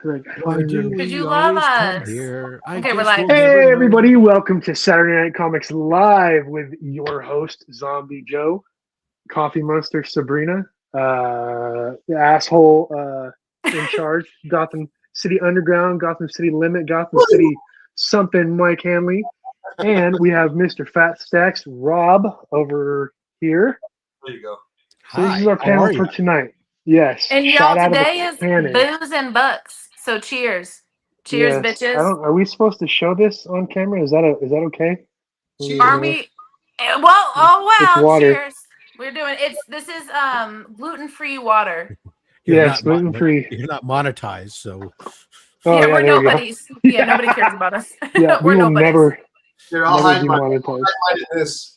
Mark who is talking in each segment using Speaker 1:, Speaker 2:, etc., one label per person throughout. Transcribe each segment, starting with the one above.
Speaker 1: Like,
Speaker 2: Why do
Speaker 3: Because you
Speaker 2: we
Speaker 3: love
Speaker 2: always come
Speaker 3: us.
Speaker 2: here? I
Speaker 3: Okay, we're
Speaker 2: guess
Speaker 3: live.
Speaker 2: we'll never
Speaker 1: hey,
Speaker 2: know.
Speaker 1: everybody, welcome to Saturday Night Comics Live with your host, Zombie Joe, Coffee Munster Sabrina, the asshole in charge, Gotham City Underground, Gotham City Limit, Gotham City something, Mike Hanley. And we have Mr. Fat Stacks, Rob, over here.
Speaker 4: There you go.
Speaker 1: So this
Speaker 2: Hi,
Speaker 1: is our
Speaker 2: how
Speaker 1: panel
Speaker 2: are
Speaker 1: for
Speaker 2: you?
Speaker 1: tonight. Yes.
Speaker 3: And
Speaker 1: Shout
Speaker 3: y'all,
Speaker 1: out of the
Speaker 3: today is
Speaker 1: cannon.
Speaker 3: booze and bucks. So cheers. Cheers,
Speaker 1: Yes.
Speaker 3: bitches.
Speaker 1: Are we supposed to show this on camera? Is that okay?
Speaker 4: Cheers.
Speaker 3: Are we? Well, oh
Speaker 1: It's
Speaker 3: wow,
Speaker 1: water.
Speaker 3: cheers. We're doing this is gluten-free water.
Speaker 1: Yes, gluten free.
Speaker 2: You're not monetized, so
Speaker 1: Oh
Speaker 3: yeah,
Speaker 1: yeah,
Speaker 3: we're
Speaker 1: there we go.
Speaker 3: nobodies. Yeah, nobody cares about us.
Speaker 1: Yeah, we
Speaker 3: we're
Speaker 1: will
Speaker 3: nobodies.
Speaker 1: never
Speaker 4: Here, I'll hide my
Speaker 1: demonetized.
Speaker 4: this.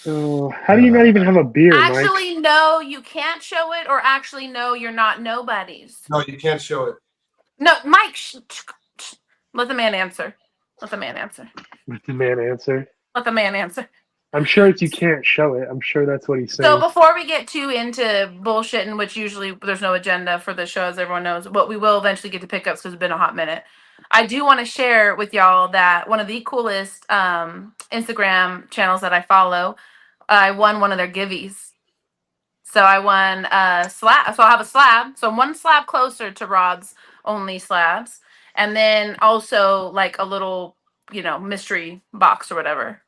Speaker 1: How do you not even have a beer, Mike?
Speaker 3: Actually, no, you can't show it, or actually, no, you're not nobodies.
Speaker 4: No, you can't show it.
Speaker 3: No, Mike, let the man answer. Let the man answer.
Speaker 1: Let the man answer.
Speaker 3: Let the man answer.
Speaker 1: I'm sure it's you can't show it. I'm sure that's what he's saying.
Speaker 3: So before we get too into bullshitting, which usually there's no agenda for the show, as everyone knows, but we will eventually get to pickups because it's been a hot minute. I do want to share with y'all that one of the coolest Instagram channels that I follow, I won one of their giveys. So I won a slab. So I'll have a slab. So I'm one slab closer to Rod's only slabs. And then also like a little, mystery box or whatever.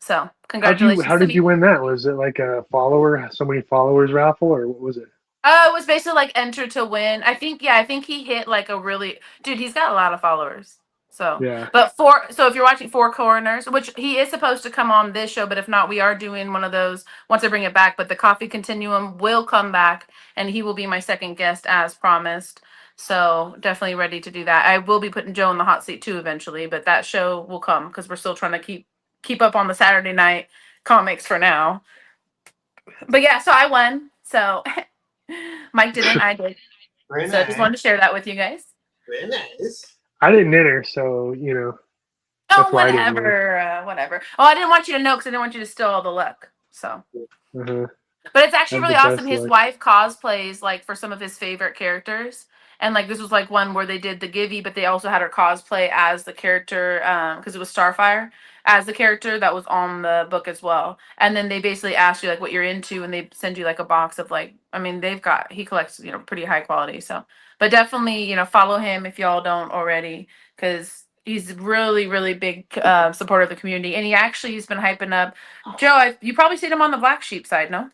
Speaker 3: So congratulations.
Speaker 1: How did you win that? Was it like a follower, so many followers raffle, or what was it?
Speaker 3: It was basically like enter to win. I think he hit like a really dude. He's got a lot of followers. So
Speaker 1: Yeah.
Speaker 3: but if you're watching Four Corners, which he is supposed to come on this show, but if not, we are doing one of those once I bring it back. But the Coffee Continuum will come back, and he will be my second guest as promised. So definitely ready to do that. I will be putting Joe in the hot seat too eventually, but that show will come because we're still trying to keep up on the Saturday night comics for now. But yeah, so I won. So. Mike didn't, I did.
Speaker 4: Very
Speaker 3: so
Speaker 4: nice.
Speaker 3: I just wanted to share that with you guys.
Speaker 4: Very
Speaker 1: I
Speaker 4: nice.
Speaker 1: didn't enter, so
Speaker 3: Oh,
Speaker 1: why I didn't
Speaker 3: whatever, whatever. Oh, I didn't want you to know because I didn't want you to steal all the luck. So,
Speaker 1: Uh-huh.
Speaker 3: but it's actually
Speaker 1: Have
Speaker 3: really
Speaker 1: the
Speaker 3: awesome.
Speaker 1: best
Speaker 3: His
Speaker 1: luck.
Speaker 3: wife cosplays like for some of his favorite characters, and like this was like one where they did the Givey, but they also had her cosplay as the character because it was Starfire as the character that was on the book as well. And then they basically ask you like what you're into, and they send you like a box of like, I mean, he collects pretty high quality. So, but definitely follow him if y'all don't already because he's really really big supporter of the community, and he's been hyping up. Joe, you probably seen him on the Black Sheep side, no?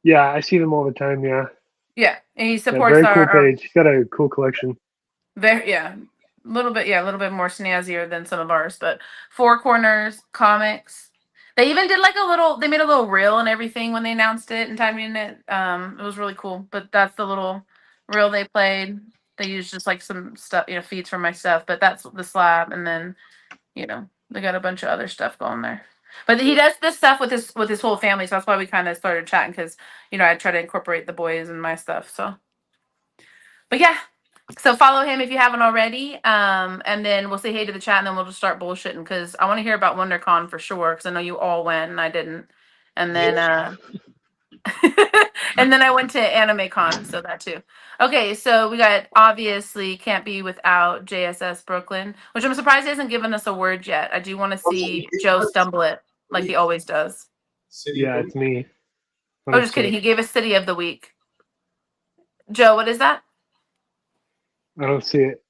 Speaker 1: Yeah, I see them all the time. Yeah.
Speaker 3: Yeah, and he
Speaker 1: Yeah,
Speaker 3: supports
Speaker 1: very cool
Speaker 3: our
Speaker 1: page. He's got a cool collection.
Speaker 3: a little bit more snazzier than some of ours, but Four Corners Comics. They even did they made a little reel and everything when they announced it and timing it. It was really cool. But that's the little reel they played. They used just like some stuff, feeds from my stuff, but that's the slab, and then they got a bunch of other stuff going there. But he does this stuff with his whole family, so that's why we kind of started chatting because I try to incorporate the boys in my stuff. So, but yeah, so follow him if you haven't already, and then we'll say hey to the chat, and then we'll just start bullshitting because I want to hear about WonderCon for sure because I know you all went and I didn't, and then and then I went to AnimeCon, so that too. Okay, so we got obviously can't be without JSS Brooklyn, which I'm surprised he hasn't given us a word yet. I do want to see Joe stumble it like he always does.
Speaker 1: Yeah, it's me.
Speaker 3: Oh, just kidding. He gave us City of the Week. Joe, what is that?
Speaker 1: I don't see it.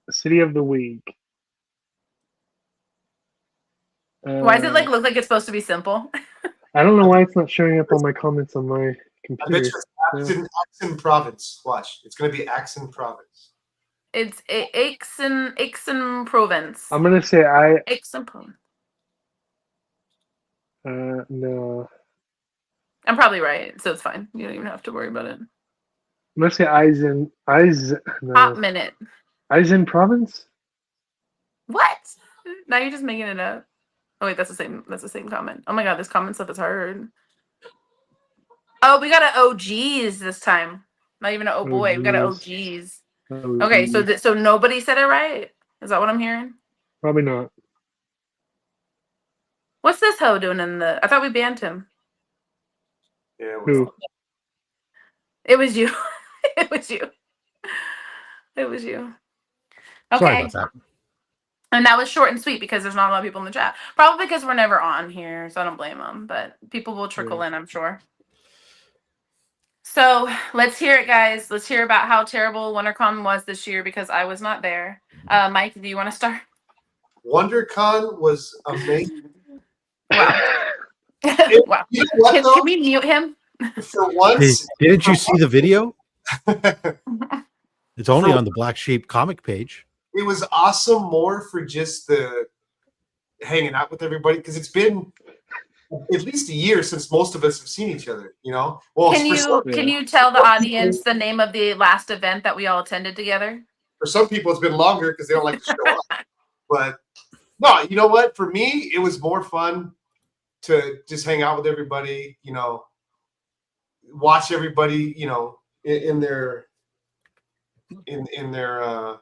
Speaker 1: City of the Week.
Speaker 3: Why does it look like it's supposed to be simple?
Speaker 1: I don't know why it's not showing up on my comments on my
Speaker 4: I
Speaker 1: computer.
Speaker 4: bet you it's Axon Province. Watch. It's going to be Axon Province.
Speaker 3: It's Ixen Province.
Speaker 1: I'm going to say
Speaker 3: Ixen Province.
Speaker 1: no.
Speaker 3: I'm probably right, so it's fine. You don't even have to worry about it.
Speaker 1: I'm going to say
Speaker 3: Hot minute.
Speaker 1: Eisen Province?
Speaker 3: What? Now you're just making it up. Oh wait, that's the same comment. Oh my god, this comment stuff is hard. Oh, we got an OGs this time. Not even an oh boy, we got an OGs. Okay, so nobody said it right? Is that what I'm hearing?
Speaker 1: Probably not.
Speaker 3: What's this hoe doing in the? I thought we banned him.
Speaker 4: Yeah.
Speaker 1: Who?
Speaker 3: It was you. It was you. It was you.
Speaker 2: Sorry
Speaker 3: Okay.
Speaker 2: about that.
Speaker 3: And that was short and sweet because there's not a lot of people in the chat. Probably because we're never on here, so I don't blame them. But people will trickle in, I'm sure. So let's hear it, guys. Let's hear about how terrible WonderCon was this year because I was not there. Mike, do you want to start?
Speaker 4: WonderCon was amazing.
Speaker 3: Wow. Wow.
Speaker 4: You know what, though?
Speaker 3: Can we mute him?
Speaker 4: For once,
Speaker 2: Didn't you see the video?
Speaker 4: it
Speaker 2: It's only on the Black Sheep comic page.
Speaker 4: was awesome more for just the hanging out with everybody because it's been at least a year since most of us have seen each other. You know, well,
Speaker 3: Can you tell the
Speaker 4: some
Speaker 3: audience
Speaker 4: people-
Speaker 3: the name of the last event that we all attended together?
Speaker 4: for some people it's been longer because they don't like to show up. But no, you know what? For me, it was more fun to just hang out with everybody. You know, watch everybody. You know, in their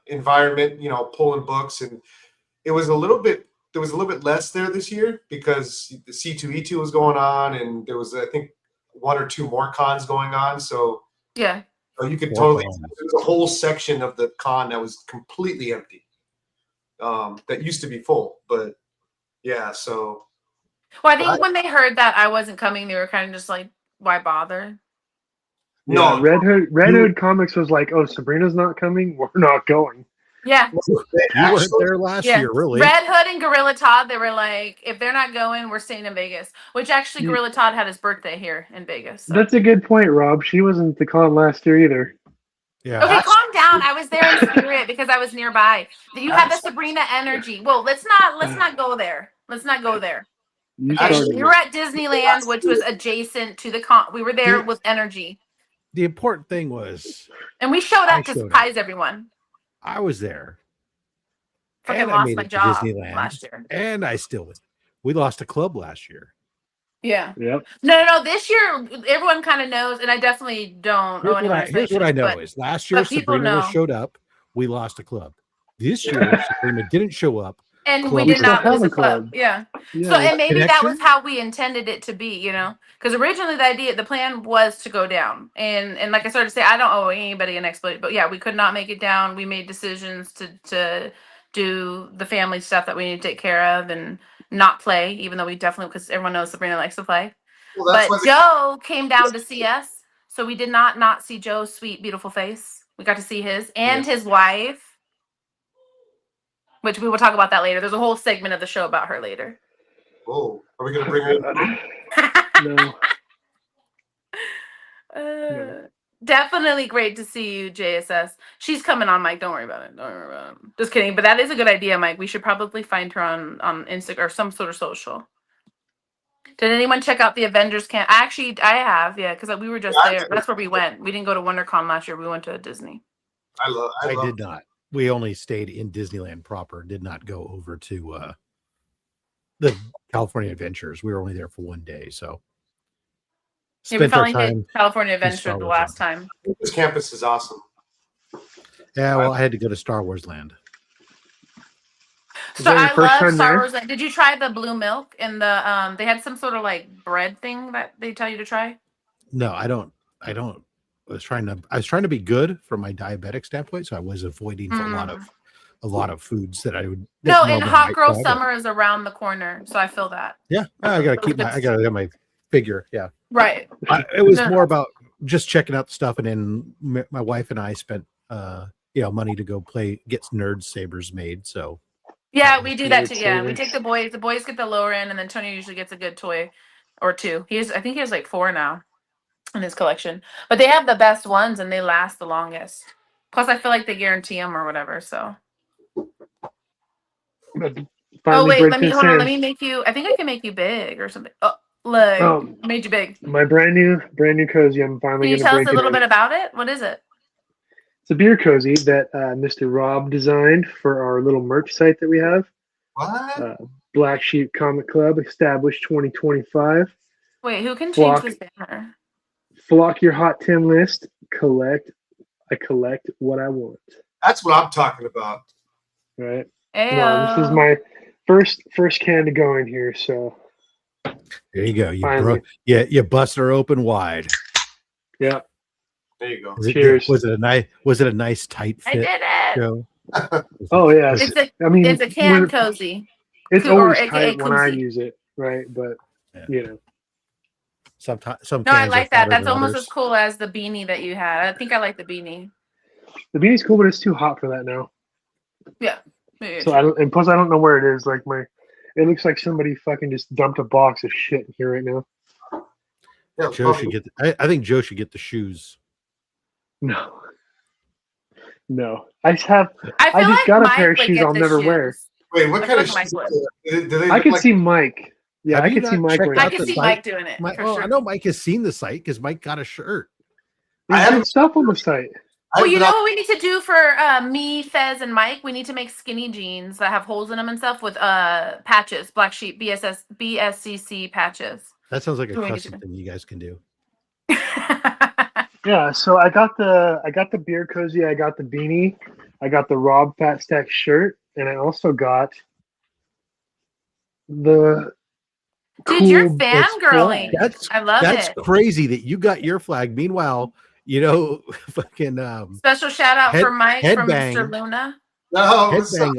Speaker 4: environment. You know, pulling books, and it was a little bit. There was a little bit less there this year because the C2E2 was going on, and there was, I think, 1 or 2 more cons going on. So
Speaker 3: Yeah.
Speaker 4: you could
Speaker 2: More
Speaker 4: totally.
Speaker 2: cons.
Speaker 4: There was a whole section of the con that was completely empty. That used to be full, but yeah. So
Speaker 3: Well, I think when they heard that I wasn't coming, they were kind of just like, "Why bother?"
Speaker 1: Yeah,
Speaker 4: no,
Speaker 1: Red Hood Comics was like, "Oh, Sabrina's not coming. We're not going."
Speaker 3: Yeah.
Speaker 2: You weren't there last
Speaker 3: Yeah.
Speaker 2: year, really.
Speaker 3: Red Hood and Gorilla Todd, they were like, if they're not going, we're staying in Vegas. Which actually,
Speaker 1: Yeah.
Speaker 3: Gorilla Todd had his birthday here in Vegas. So.
Speaker 1: That's a good point, Rob. She wasn't at the con last year either.
Speaker 2: Yeah.
Speaker 3: Okay, calm down. I was there in spirit because I was nearby. You had the Sabrina energy. Well, let's not go there. Let's not go there.
Speaker 1: You
Speaker 3: Okay,
Speaker 1: started
Speaker 3: we
Speaker 1: it.
Speaker 3: were at Disneyland, which was adjacent to the con. We were there with energy,
Speaker 2: The important thing was
Speaker 3: and we showed
Speaker 2: I
Speaker 3: up to
Speaker 2: showed up.
Speaker 3: surprise everyone.
Speaker 2: I was there.
Speaker 3: Fucking
Speaker 2: And I
Speaker 3: lost
Speaker 2: made
Speaker 3: my
Speaker 2: it to
Speaker 3: job
Speaker 2: Disneyland.
Speaker 3: last year.
Speaker 2: And I still we lost a club last year.
Speaker 3: Yeah.
Speaker 1: Yep.
Speaker 3: No. This year, everyone kind of knows, and I definitely don't owe anyone
Speaker 2: Here's what I know
Speaker 3: but
Speaker 2: is last year
Speaker 3: but people
Speaker 2: Sabrina
Speaker 3: know.
Speaker 2: showed up. We lost a club. This year Sabrina didn't show up.
Speaker 3: And we
Speaker 2: Club
Speaker 3: did
Speaker 2: was
Speaker 3: not
Speaker 1: still
Speaker 3: lose
Speaker 1: have
Speaker 3: a
Speaker 1: a
Speaker 3: club.
Speaker 1: club.
Speaker 3: Yeah.
Speaker 1: Yeah.
Speaker 3: So, and maybe that was
Speaker 2: Connection?
Speaker 3: how we intended it to be, you know? Because originally the plan was to go down. And like I started to say, I don't owe anybody an explanation. But yeah, we could not make it down. We made decisions to do the family stuff that we need to take care of and not play, even though we definitely, because everyone knows Sabrina likes to play.
Speaker 4: well, that's
Speaker 3: But
Speaker 4: why
Speaker 3: Joe came down to see us. So we did not see Joe's sweet, beautiful face. We got to see his and his wife. Which we will talk about that later. There's a whole segment of the show about her later.
Speaker 4: Oh, are we going to bring her in?
Speaker 1: No.
Speaker 3: Definitely great to see you, JSS. She's coming on, Mike. Don't worry about it. Don't worry about it. Just kidding. But that is a good idea, Mike. We should probably find her on Instagram or some sort of social. Did anyone check out the Avengers camp? I have, yeah, because we were just there. That's where we went. We didn't go to WonderCon last year. We went to Disney.
Speaker 4: I
Speaker 2: did not. We only stayed in Disneyland proper. Did not go over to the California Adventures. We were only there for 1 day, so
Speaker 3: Yeah, we
Speaker 2: spent our
Speaker 3: finally
Speaker 2: time.
Speaker 3: hit California
Speaker 2: in
Speaker 3: Adventure
Speaker 2: Star
Speaker 3: the
Speaker 2: Wars
Speaker 3: last
Speaker 2: Land.
Speaker 3: time.
Speaker 4: This campus is awesome.
Speaker 2: Yeah, well, I had to go to Star Wars Land.
Speaker 3: So
Speaker 1: that your
Speaker 3: I
Speaker 1: first
Speaker 3: love
Speaker 1: time
Speaker 3: Star
Speaker 1: there?
Speaker 3: Wars. Did you try the blue milk and the they had some sort of like bread thing that they tell you to try?
Speaker 2: No, I don't. I was trying to be good from my diabetic standpoint, so I was avoiding a lot of foods that I would.
Speaker 3: No,
Speaker 2: that
Speaker 3: and
Speaker 2: Melvin
Speaker 3: Hot
Speaker 2: might
Speaker 3: Girl
Speaker 2: try, but-
Speaker 3: Summer is around the corner, so I feel that.
Speaker 2: Yeah, I gotta get my figure. Yeah,
Speaker 3: Right.
Speaker 2: it was
Speaker 3: No.
Speaker 2: more about just checking out the stuff, and then my wife and I spent money to go get Nerd Sabers made. So
Speaker 3: Yeah, we do that too. Yeah, we
Speaker 1: Lightsabers.
Speaker 3: take the boys. The boys get the lower end, and then Tony usually gets a good toy or two. I think he has like 4 now in his collection. But they have the best ones, and they last the longest. Plus, I feel like they guarantee them or whatever. So. Oh wait,
Speaker 1: breaks
Speaker 3: let me
Speaker 1: in
Speaker 3: hold on. Let
Speaker 1: sand.
Speaker 3: me make you. I think I can make you big or something. Oh, look,
Speaker 1: Oh.
Speaker 3: made you big.
Speaker 1: My brand new cozy. I'm finally
Speaker 3: Can you
Speaker 1: going to
Speaker 3: tell
Speaker 1: break
Speaker 3: us a
Speaker 1: it
Speaker 3: little
Speaker 1: in.
Speaker 3: bit about it? What is it?
Speaker 1: It's a beer cozy that Mr. Rob designed for our little merch site that we have.
Speaker 4: What?
Speaker 1: Black Sheep Comic Club, established 2025.
Speaker 3: Wait, who can change
Speaker 1: Flock.
Speaker 3: this banner?
Speaker 1: Flock your hot 10 list. I collect what I want.
Speaker 4: That's what I'm talking about.
Speaker 1: Right.
Speaker 3: Ayo.
Speaker 1: No, this is my first can to go in here. So
Speaker 2: there you go.
Speaker 1: Finally.
Speaker 2: You bust her open wide.
Speaker 1: yeah.
Speaker 4: There you go.
Speaker 1: Cheers.
Speaker 2: Was it a nice tight
Speaker 3: I
Speaker 2: fit?
Speaker 3: did it.
Speaker 2: Joe?
Speaker 1: Oh yeah,
Speaker 3: It's a
Speaker 1: I mean,
Speaker 3: it's a can cozy.
Speaker 1: it's
Speaker 3: Or
Speaker 1: always
Speaker 3: AKA
Speaker 1: tight when I
Speaker 3: koozie.
Speaker 1: use it, right? But
Speaker 2: Yeah.
Speaker 1: you know,
Speaker 2: Sometimes some
Speaker 3: No, I
Speaker 2: cans are
Speaker 3: like that.
Speaker 2: fatter
Speaker 3: That's
Speaker 2: than
Speaker 3: almost
Speaker 2: others.
Speaker 3: as cool as the beanie that you had. I think I like the beanie.
Speaker 1: the beanie's cool, but it's too hot for that now.
Speaker 3: Yeah. Maybe
Speaker 1: So I don't, and plus I don't know where it is. Like it looks like somebody fucking just dumped a box of shit in here right now.
Speaker 4: Yeah,
Speaker 2: Joe should get. I think Joe should get the shoes.
Speaker 1: No, I
Speaker 3: I feel
Speaker 1: just
Speaker 3: like
Speaker 1: got a
Speaker 3: Mike
Speaker 1: pair of
Speaker 3: would
Speaker 1: shoes
Speaker 3: get
Speaker 1: I'll
Speaker 3: the
Speaker 1: never
Speaker 3: shoes.
Speaker 1: wear.
Speaker 4: Wait, what
Speaker 3: I
Speaker 4: kind of
Speaker 3: feel like
Speaker 4: shoes?
Speaker 3: Mike
Speaker 4: Do they
Speaker 1: I
Speaker 4: look
Speaker 1: could
Speaker 4: like
Speaker 1: see Mike. Yeah,
Speaker 2: Have
Speaker 1: I
Speaker 2: you
Speaker 1: could see
Speaker 2: not
Speaker 1: Mike
Speaker 2: checked
Speaker 1: wearing
Speaker 3: I
Speaker 2: out
Speaker 1: that.
Speaker 3: could
Speaker 2: the
Speaker 3: see
Speaker 2: site?
Speaker 3: Mike doing it for
Speaker 2: I
Speaker 3: sure.
Speaker 2: know Mike has seen the site because Mike got a shirt.
Speaker 1: There's
Speaker 4: haven't-
Speaker 1: good stuff on the site.
Speaker 3: Well, you
Speaker 4: I've
Speaker 3: know
Speaker 4: been
Speaker 3: what we need to do for me, Fez, and Mike? We need to make skinny jeans that have holes in them and stuff with patches, Black Sheep, BSCC patches.
Speaker 2: That sounds like a
Speaker 3: Do we need
Speaker 2: custom
Speaker 3: to-
Speaker 2: thing you guys can do.
Speaker 1: Yeah, so I got the beer cozy, I got the beanie, I got the Rob Fat Stack shirt, and I also got the
Speaker 3: Dude, you're
Speaker 1: cool
Speaker 3: fangirling.
Speaker 1: flag.
Speaker 3: I love
Speaker 2: That's
Speaker 3: it.
Speaker 2: crazy that you got your flag. Meanwhile, fucking
Speaker 3: Special shout out for Mike from
Speaker 2: Headbang.
Speaker 3: Mr. Luna.
Speaker 4: no, what's up?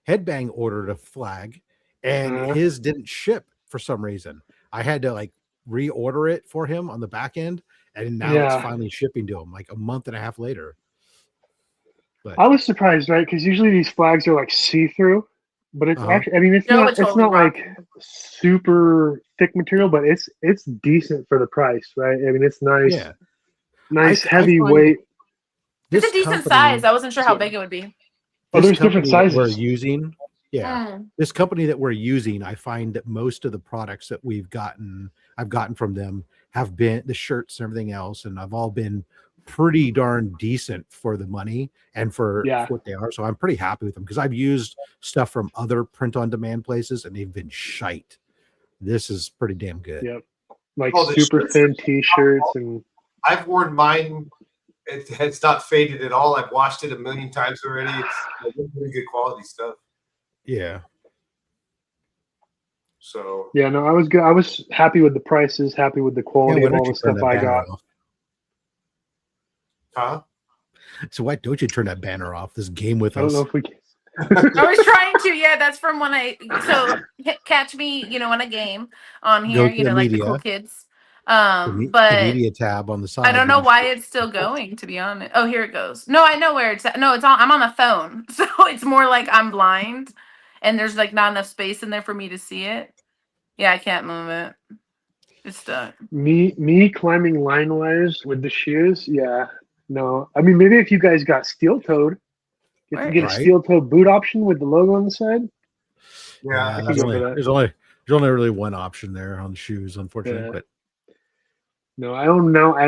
Speaker 2: Headbang ordered a flag, and his didn't ship for some reason. I had to like reorder it for him on the back end, and now it's finally shipping to him like a month and a half later. But
Speaker 1: I was surprised, right? Because usually these flags are like see-through, but it's actually, I mean, it's
Speaker 3: Joe
Speaker 1: not
Speaker 3: would totally rock
Speaker 1: like super thick material, but it's decent for the price, right? I mean, it's nice,
Speaker 2: yeah,
Speaker 1: nice
Speaker 2: I
Speaker 1: heavyweight.
Speaker 3: It's a decent size. I wasn't sure how big it would be.
Speaker 1: Oh, there's different sizes.
Speaker 2: We're using, this company that we're using, I find that most of the products that I've gotten from them have been the shirts and everything else, and I've all been pretty darn decent for the money and for what they are. So I'm pretty happy with them because I've used stuff from other print-on-demand places and they've been shite. This is pretty damn good.
Speaker 1: Yep, like super thin T-shirts, and
Speaker 4: I've worn mine. It's not faded at all. I've washed it a million times already. It's really good quality stuff.
Speaker 2: Yeah.
Speaker 4: So
Speaker 1: yeah, no, I was good. I was happy with the prices, happy with the quality of all the stuff I got.
Speaker 4: Huh?
Speaker 2: So why don't you turn that banner off? This game with us.
Speaker 1: I don't know if we can.
Speaker 3: I was trying to. Yeah, that's from when catch me, on a game on here, like the cool kids. But
Speaker 2: the media tab on the side.
Speaker 3: I don't know why it's still going, to be honest. Oh, here it goes. No, I know where it's at. No, it's on. I'm on the phone, so it's more like I'm blind, and there's like not enough space in there for me to see it. Yeah, I can't move it. It's stuck.
Speaker 1: Me climbing line wires with the shoes. Yeah, no. I mean, maybe if you guys got steel-toed, if you get a steel-toed boot option with the logo on the side.
Speaker 4: Yeah,
Speaker 2: there's only really one option there on the shoes, unfortunately. But
Speaker 1: no, I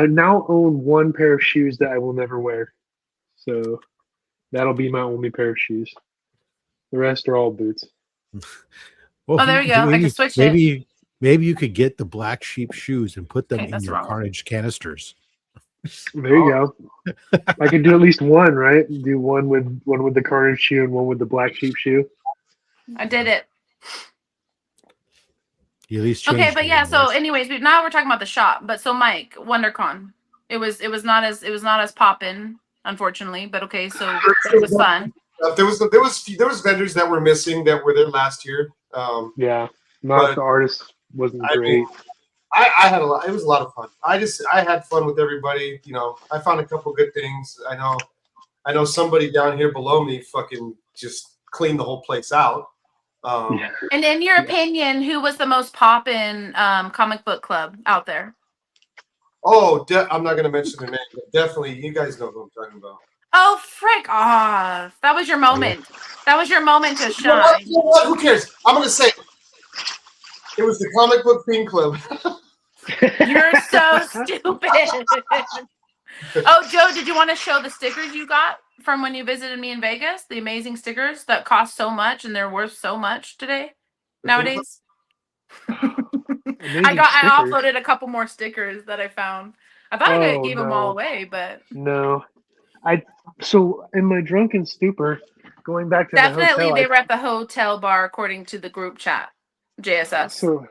Speaker 1: now own one pair of shoes that I will never wear. So that'll be my only pair of shoes. The rest are all boots.
Speaker 3: Well, there we go. I can switch
Speaker 2: it. Maybe you could get the Black Sheep shoes and put them in your Carnage canisters.
Speaker 1: There you go. I could do at least one, right? Do one with the Carnage shoe and one with the Black Sheep shoe.
Speaker 3: I did it.
Speaker 2: You at least
Speaker 3: okay, but yeah. So, anyways, now we're talking about the shop. But so, Mike, WonderCon, it was not as poppin', unfortunately. But okay, so it was fun.
Speaker 4: There was vendors that were missing that were there last year.
Speaker 1: Yeah, not the artist wasn't great.
Speaker 4: I had a lot. It was a lot of fun. I had fun with everybody. I found a couple good things. I know somebody down here below me fucking just cleaned the whole place out.
Speaker 3: And in your opinion, who was the most poppin' comic book club out there?
Speaker 4: Oh, I'm not going to mention their name, but definitely, you guys know who I'm talking about.
Speaker 3: Oh, frick off. That was your moment. That was your moment to shine.
Speaker 4: You know what? Who cares? I'm going to say it was the Comic Book Theme Club.
Speaker 3: You're so stupid. Oh, Joe, did you want to show the stickers you got from when you visited me in Vegas? The amazing stickers that cost so much and they're worth so much nowadays. I offloaded a couple more stickers that I found. I thought I gave them all away, but
Speaker 1: no. So in my drunken stupor, going back to
Speaker 3: definitely
Speaker 1: the hotel,
Speaker 3: they were at the hotel bar according to the group chat, JSS.
Speaker 1: So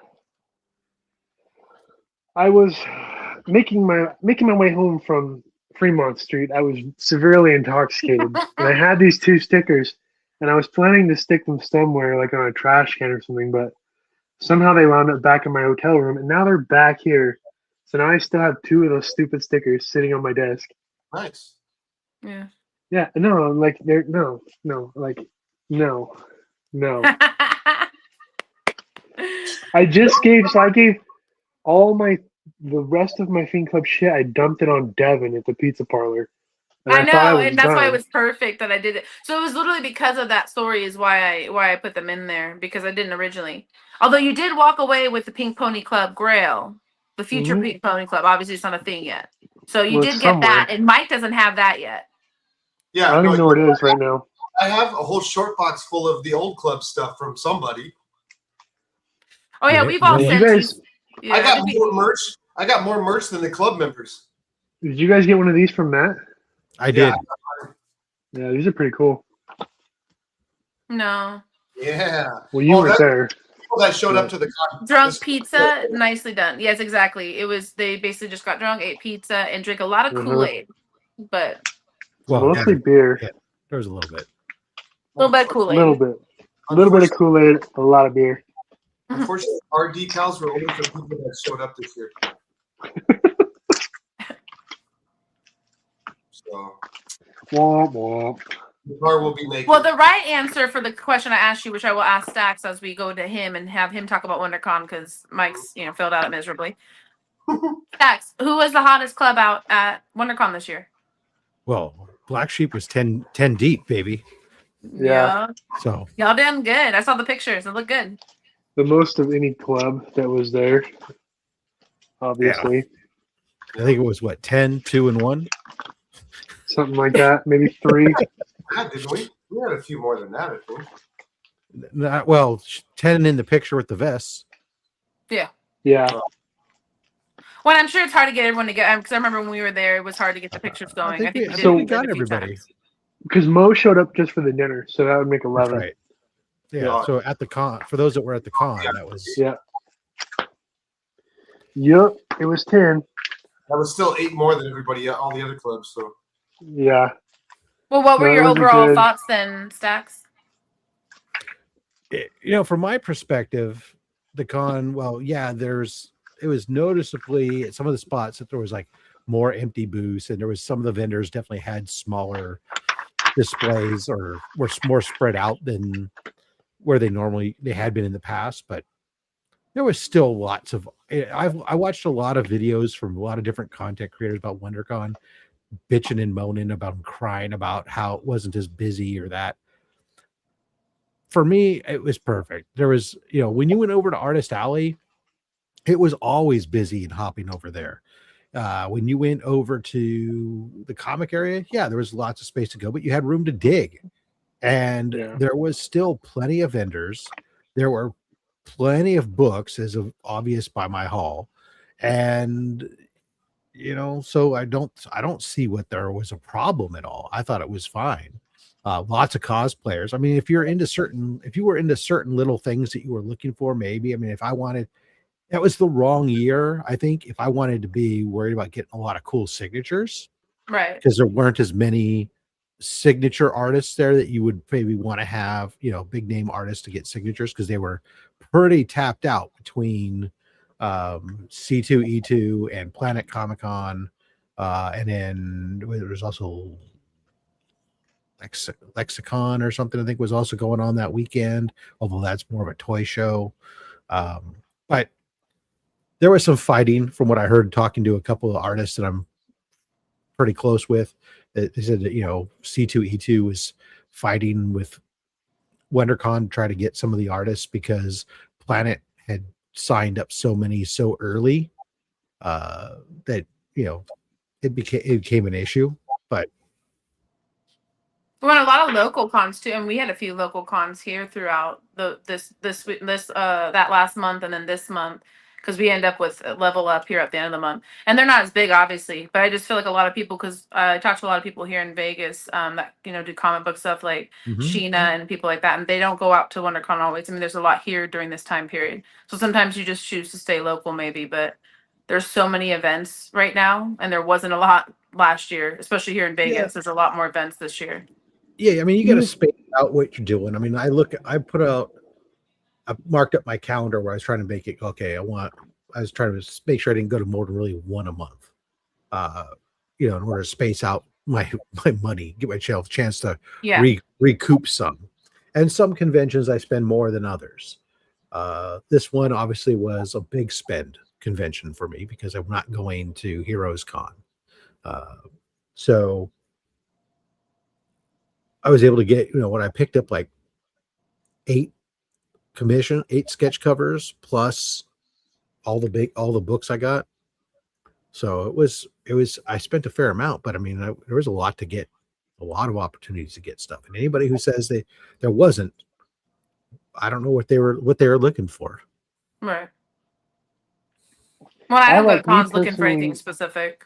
Speaker 1: I was making my way home from Fremont Street, I was severely intoxicated, and I had these 2 stickers, and I was planning to stick them somewhere, like on a trash can or something, but somehow they wound up back in my hotel room, and now they're back here. So now I still have 2 of those stupid stickers sitting on my desk.
Speaker 4: Nice.
Speaker 3: Yeah.
Speaker 1: Yeah, no, like they're no, like no. I gave all the rest of my Fiend Club shit. I dumped it on Devin at the pizza parlor, and
Speaker 3: I
Speaker 1: I thought I
Speaker 3: know,
Speaker 1: was
Speaker 3: and that's why it
Speaker 1: done.
Speaker 3: was perfect that I did it. So it was literally because of that story is why I put them in there, because I didn't originally. Although you did walk away with the Pink Pony Club Grail, the future
Speaker 1: Mhm.
Speaker 3: Pink Pony Club. Obviously, it's not a thing yet. So you
Speaker 1: Well,
Speaker 3: did
Speaker 1: it's
Speaker 3: get
Speaker 1: somewhere.
Speaker 3: that, and Mike doesn't have that yet.
Speaker 1: I
Speaker 4: Yeah,
Speaker 1: don't
Speaker 4: no,
Speaker 1: even know where it is right now.
Speaker 4: I have a whole short box full of the old club stuff from somebody.
Speaker 3: Oh yeah,
Speaker 2: Yeah,
Speaker 3: we've all
Speaker 1: Did you
Speaker 3: sent you.
Speaker 1: guys
Speaker 3: Yeah,
Speaker 4: I got
Speaker 3: did
Speaker 4: more merch. I got more merch than the club members.
Speaker 1: did you guys get one of these from Matt?
Speaker 2: I did.
Speaker 1: Yeah, these are pretty cool.
Speaker 3: No.
Speaker 4: Yeah.
Speaker 1: Well, you weren't there.
Speaker 4: People that showed up to the con.
Speaker 3: Drunk pizza, nicely done. Yes, exactly. It was they basically just got drunk, ate pizza, and drank a lot of Kool-Aid. But
Speaker 2: Well,
Speaker 1: Mostly
Speaker 2: yeah,
Speaker 1: beer.
Speaker 2: yeah, there was a little bit.
Speaker 3: a little bit of
Speaker 1: A
Speaker 3: Kool-Aid.
Speaker 1: little bit. A little bit of Kool-Aid, a lot of beer.
Speaker 4: Unfortunately, our decals were only for people that showed up this year. So
Speaker 1: Womp womp.
Speaker 4: the car will be naked.
Speaker 3: Well, the right answer for the question I asked you, which I will ask Stax as we go to him and have him talk about WonderCon because Mike's, filled out miserably. Stax, who was the hottest club out at WonderCon this year?
Speaker 2: Well, Black Sheep was 10 deep, baby.
Speaker 1: Yeah.
Speaker 2: So
Speaker 3: Y'all done good. I saw the pictures. It looked good.
Speaker 1: The most of any club that was there, obviously.
Speaker 2: I think it was 10, 2, and 1.
Speaker 1: Something like that. Maybe 3.
Speaker 4: God, didn't we? We had a few more than that, I think.
Speaker 2: Well, 10 in the picture with the vests.
Speaker 3: Yeah.
Speaker 1: Yeah.
Speaker 3: Well, I'm sure it's hard to get everyone to get because I remember when we were there, it was hard to get the pictures going.
Speaker 2: I think
Speaker 1: So-
Speaker 2: we got everybody.
Speaker 1: Because Mo showed up just for the dinner, so that would make 11.
Speaker 2: That's right. Yeah. So at the con, for those that were at the con, that was
Speaker 1: Yeah. Yep. It was 10.
Speaker 4: That was still 8 more than everybody, all the other clubs. So
Speaker 1: Yeah.
Speaker 3: Well, what were
Speaker 1: No,
Speaker 3: your
Speaker 1: those are
Speaker 3: overall
Speaker 1: good.
Speaker 3: thoughts then, Stax?
Speaker 2: from my perspective, the con. Well, yeah, it was noticeably at some of the spots that there was like more empty booths, and there was some of the vendors definitely had smaller displays or were more spread out than where they had been in the past, but there was still lots of. I watched a lot of videos from a lot of different content creators about WonderCon, bitching and moaning about them, crying about how it wasn't as busy or that. For me, it was perfect. There was, when you went over to Artist Alley, it was always busy and hopping over there. When you went over to the comic area, yeah, there was lots of space to go, but you had room to dig. And there was still plenty of vendors. There were plenty of books, as obvious by my hall. And, so I don't see what there was a problem at all. I thought it was fine. Lots of cosplayers. I mean, if you were into certain little things that you were looking for, maybe, I mean, that was the wrong year. I think if I wanted to be worried about getting a lot of cool signatures,
Speaker 3: right?
Speaker 2: Because there weren't as many signature artists there that you would maybe want to have, big name artists to get signatures, because they were pretty tapped out between C2, E2 and Planet Comic Con. And then there was also Lexicon or something, I think, was also going on that weekend, although that's more of a toy show. But there was some fighting from what I heard talking to a couple of artists that I'm pretty close with. They said that, C2, E2 was fighting with WonderCon to try to get some of the artists because Planet had signed up so many so early that, it became an issue. But
Speaker 3: We went a lot of local cons too, and we had a few local cons here throughout that last month and then this month, because we end up with Level Up here at the end of the month, and they're not as big, obviously, but I just feel like a lot of people, because I talked to a lot of people here in Vegas that do comic book stuff, like Sheena and people like that, and they don't go out to WonderCon always. I mean, there's a lot here during this time period, so sometimes you just choose to stay local, maybe, but there's so many events right now, and there wasn't a lot last year, especially here in Vegas.
Speaker 2: Yeah.
Speaker 3: There's a lot more events this year.
Speaker 2: Yeah, I mean, you got to space out what you're doing. I mean, I marked up my calendar where I was trying to make it okay. I was trying to make sure I didn't go to more than really one a month. In order to space out my money, give myself a chance to recoup some. And some conventions I spend more than others. This one obviously was a big spend convention for me because I'm not going to Heroes Con. So I was able to get, when I picked up like 8 sketch covers plus all the books I got. So I spent a fair amount, but I mean, there was a lot of opportunities to get stuff. And anybody who says there wasn't, I don't know what they were looking for.
Speaker 3: Right. Well, I don't go to cons looking for anything specific.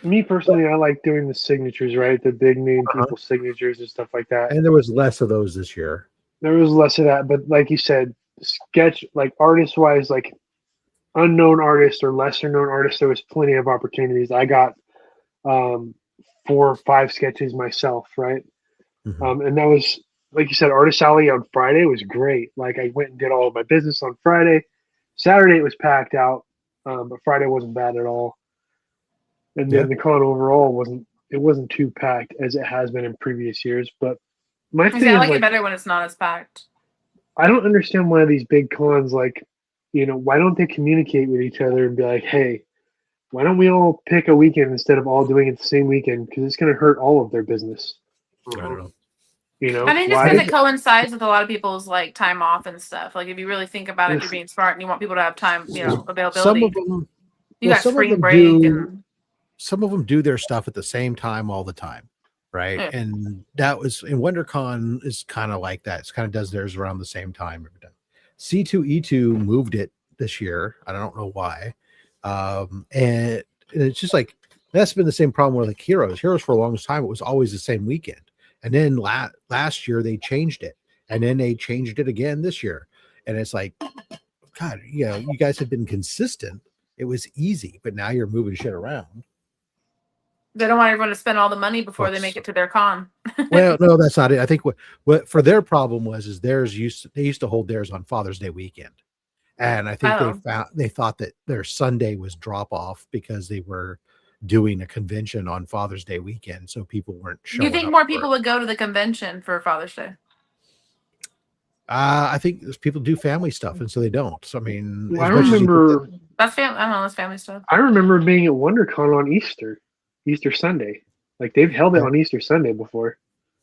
Speaker 1: Me personally, I like doing the signatures, right? The big name people signatures and stuff like that.
Speaker 2: And there was less of those this year.
Speaker 1: There was less of that, but like you said, sketch, like artist wise, like unknown artists or lesser known artists, there was plenty of opportunities. I got 4 or 5 sketches myself, right?
Speaker 2: Mm-hmm.
Speaker 1: And that was, like you said, Artist Alley on Friday was great. Like I went and did all of my business on Friday. Saturday it was packed out, but Friday wasn't bad at all. And then the con overall wasn't too packed as it has been in previous years. But my thing
Speaker 3: I like it better when it's not as packed.
Speaker 1: I don't understand why these big cons, like, why don't they communicate with each other and be like, hey, why don't we all pick a weekend instead of all doing it the same weekend? Because it's going to hurt all of their business.
Speaker 2: I don't know.
Speaker 3: I mean, just because it coincides with a lot of people's like time off and stuff. Like if you really think about it, you're being smart and you want people to have time, availability.
Speaker 2: Some of them,
Speaker 3: you got spring break
Speaker 2: some of them do their stuff at the same time all the time, right? Yeah. And that was in WonderCon is kind of like that. It's kind of does theirs around the same time every time. C2E2 moved it this year. I don't know why. And it's just like that's been the same problem with like Heroes for a long time. It was always the same weekend. And then last year they changed it, and then they changed it again this year. And it's like, God, you guys have been consistent. It was easy, but now you're moving shit around.
Speaker 3: They don't want everyone to spend all the money before they make it to their con.
Speaker 2: Well, no, that's not it. I think what for their problem is they used to hold theirs on Father's Day weekend, and I think they thought that their Sunday was drop off because they were doing a convention on Father's Day weekend, so people weren't showing up.
Speaker 3: You think more people would go to the convention for Father's Day?
Speaker 2: I think people do family stuff, and so they don't. So I mean,
Speaker 1: I remember
Speaker 3: that's family. I don't know, that's family stuff.
Speaker 1: I remember being at WonderCon on Easter Sunday. Like they've held it on Easter Sunday before.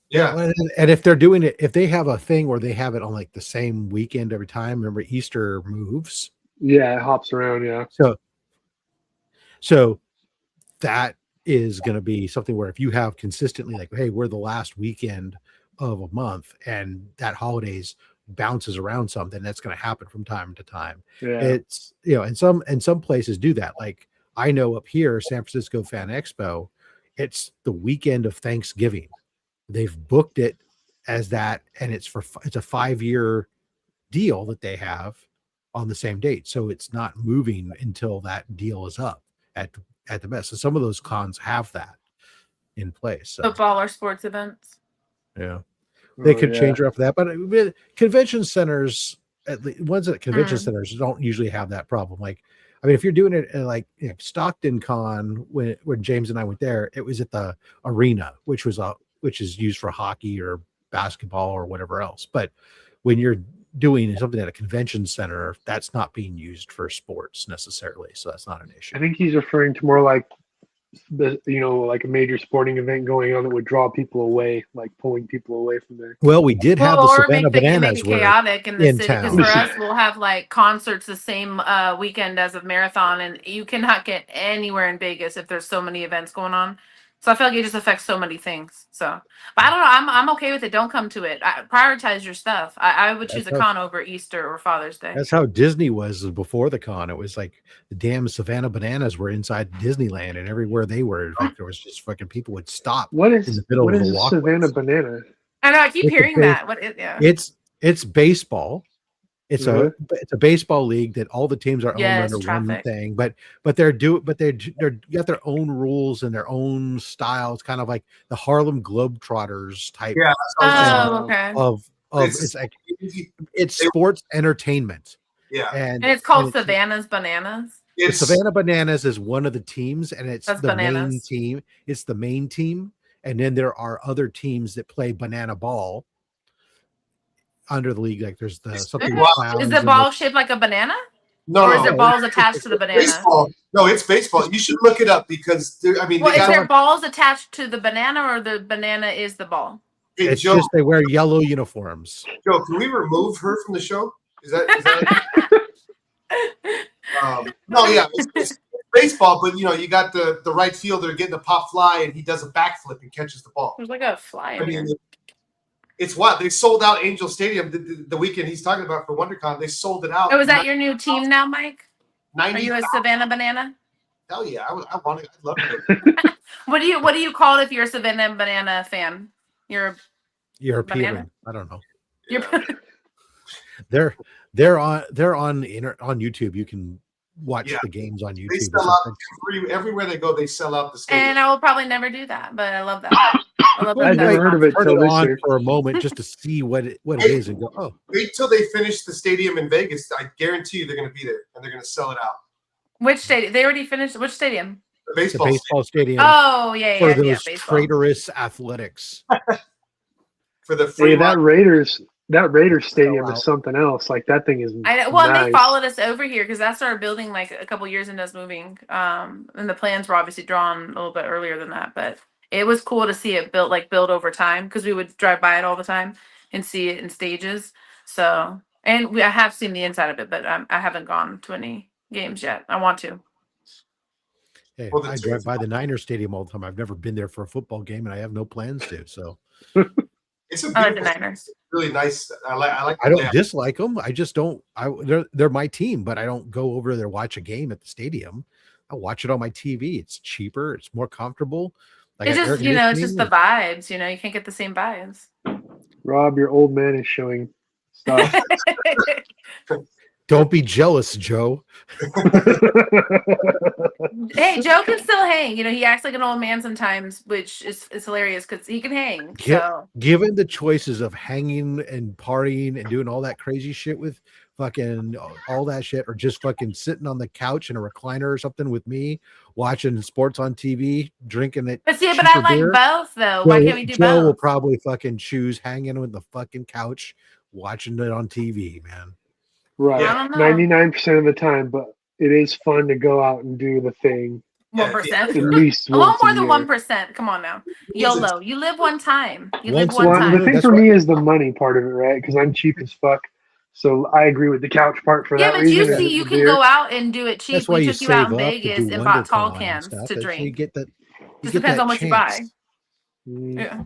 Speaker 4: Yeah.
Speaker 2: And if they're doing it, if they have a thing where they have it on like the same weekend every time, remember Easter moves.
Speaker 1: Yeah, it hops around. Yeah.
Speaker 2: So that is going to be something where if you have consistently like, hey, we're the last weekend of a month and that holidays bounces around something, that's going to happen from time to time.
Speaker 1: Yeah.
Speaker 2: It's, and some places do that. Like I know up here, San Francisco Fan Expo, it's the weekend of Thanksgiving. They've booked it as that, and it's a 5-year deal that they have on the same date. So it's not moving until that deal is up at the best. So some of those cons have that in place. So.
Speaker 3: Football or sports events.
Speaker 2: Yeah. They could change it up for that. But convention centers, at least ones at convention centers don't usually have that problem. Like, I mean, if you're doing it like Stockton Con, when James and I went there, it was at the arena, which is used for hockey or basketball or whatever else. But when you're doing something at a convention center, that's not being used for sports necessarily. So that's not an issue.
Speaker 1: I think he's referring to more like like a major sporting event going on that would draw people away, like pulling people away from there.
Speaker 2: Well, we did have the Savannah Bananas
Speaker 3: make it chaotic in the city.
Speaker 2: Because
Speaker 3: for us, we'll have like concerts the same weekend as a marathon, and you cannot get anywhere in Vegas if there's so many events going on. So I feel like it just affects so many things. So, but I don't know. I'm okay with it. Don't come to it. Prioritize your stuff. I would choose a con over Easter or Father's Day.
Speaker 2: That's how Disney was before the con. It was like the damn Savannah Bananas were inside Disneyland, and everywhere they were, like there was just fucking people would stop.
Speaker 1: What is
Speaker 2: in the middle of the walkways.
Speaker 1: Savannah Banana?
Speaker 3: I know. I keep hearing that. What is? Yeah.
Speaker 2: It's baseball. It's a baseball league that all the teams are owned under one
Speaker 3: traffic.
Speaker 2: thing, but they're got their own rules and their own style. It's kind of like the Harlem Globetrotters type.
Speaker 4: Yeah.
Speaker 3: Oh, okay.
Speaker 2: Of it's sports entertainment.
Speaker 4: Yeah.
Speaker 3: And it's called Savannah's Bananas.
Speaker 2: The Savannah Bananas is one of the teams, and it's the main
Speaker 3: Bananas.
Speaker 2: team. It's the main team, and then there are other teams that play banana ball under the league. Like there's something.
Speaker 3: Is the ball shaped like a banana?
Speaker 4: No,
Speaker 3: or is there balls attached to the banana?
Speaker 4: Baseball. No, it's baseball. You should look it up because is
Speaker 3: there balls attached to the banana, or the banana is the ball?
Speaker 4: Hey,
Speaker 2: it's
Speaker 4: Joe,
Speaker 2: just they wear yellow uniforms.
Speaker 4: Joe, can we remove her from the show? Is that no, yeah, it's baseball, but you got the right fielder getting a pop fly, and he does a backflip and catches the ball.
Speaker 3: There's like a fly in here.
Speaker 4: It's what they sold out Angel Stadium the weekend he's talking about for WonderCon. They sold it out.
Speaker 3: Oh, is that your new team now, Mike?
Speaker 4: 90,
Speaker 3: Are you a Savannah Banana?
Speaker 4: Hell yeah, I want it. I'd love it.
Speaker 3: What do you call it if you're a Savannah Banana fan? You're
Speaker 2: appealing. I don't know.
Speaker 3: Yeah.
Speaker 2: They're on YouTube. You can watch the games on YouTube.
Speaker 4: They sell out everywhere they go. They sell out the stadium.
Speaker 3: And I will probably never do that, but I love that. I love
Speaker 1: I've never heard of it
Speaker 2: till this year for a moment just to see what it is and go. Oh,
Speaker 4: wait till they finish the stadium in Vegas. I guarantee you they're going to be there and they're going to sell it out.
Speaker 3: Which stadium? They already finished. Which stadium?
Speaker 4: The baseball
Speaker 2: stadium.
Speaker 3: Oh yeah,
Speaker 2: for those traitorous athletics.
Speaker 4: For the free
Speaker 1: that Raiders stadium is something else. Like that thing is.
Speaker 3: I know. Well, nice. They followed us over here because that started building like a couple years into us moving. And the plans were obviously drawn a little bit earlier than that, but it was cool to see it build over time because we would drive by it all the time and see it in stages. So, and I have seen the inside of it, but I haven't gone to any games yet. I want to.
Speaker 2: Hey, I drive by the Niners stadium all the time. I've never been there for a football game, and I have no plans to. So.
Speaker 4: It's
Speaker 3: I like the Niners.
Speaker 4: Really nice. I like.
Speaker 2: I don't dislike them. I just don't. They're my team, but I don't go over there watch a game at the stadium. I watch it on my TV. It's cheaper. It's more comfortable.
Speaker 3: It's just it's just the vibes. You can't get the same vibes.
Speaker 1: Rob, your old man is showing stuff.
Speaker 2: Don't be jealous, Joe.
Speaker 3: Hey, Joe can still hang. He acts like an old man sometimes, which is hilarious because he can hang.
Speaker 2: Given the choices of hanging and partying and doing all that crazy shit with fucking all that shit, or just fucking sitting on the couch in a recliner or something with me, watching sports on TV, drinking it.
Speaker 3: But I like both though. Why can't we do both?
Speaker 2: Joe will probably fucking choose hanging with the fucking couch, watching it on TV, man.
Speaker 1: Right, 99% of the time, but it is fun to go out and do the thing.
Speaker 3: 1%,
Speaker 1: at least
Speaker 3: a little more than 1%. Come on now, YOLO. You live one time. Live one time.
Speaker 1: The thing for me is the money part of it, right? Because I'm cheap as fuck. So I agree with the couch part for that reason.
Speaker 3: Yeah, but you can go out and do it cheap.
Speaker 2: That's why
Speaker 3: we took you out in Vegas and bought tall cans to drink.
Speaker 2: You get that.
Speaker 3: Just depends on what you buy.
Speaker 1: Yeah.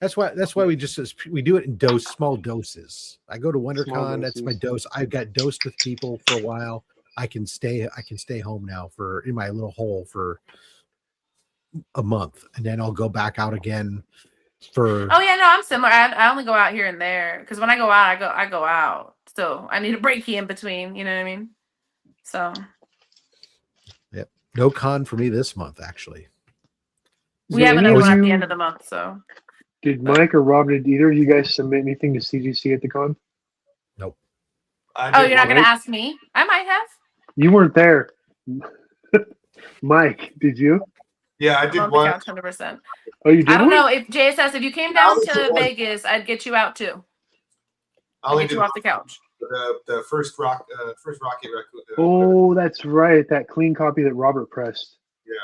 Speaker 2: That's why we do it in small doses. I go to WonderCon. That's my dose. I've got dosed with people for a while. I can stay home now in my little hole for a month, and then I'll go back out again for.
Speaker 3: Oh yeah, no, I'm similar. I only go out here and there because when I go out, I go out. So I need a break in between. You know what I mean? So.
Speaker 2: Yep. No con for me this month, actually.
Speaker 3: We have another one at the end of the month, so.
Speaker 1: Did Mike or Rob, did either of you guys submit anything to CGC at the con?
Speaker 2: Nope.
Speaker 3: Oh, you're not going to ask me? I might have.
Speaker 1: You weren't there. Mike, did you?
Speaker 4: Yeah, I did one.
Speaker 3: 100%.
Speaker 1: Oh, you did?
Speaker 3: I don't know. If JSS, if you came down to Vegas, I'd get you out too. I'll get you off the couch.
Speaker 4: The first Rocket Raccoon.
Speaker 1: Oh, that's right. That clean copy that Robert pressed.
Speaker 4: Yeah.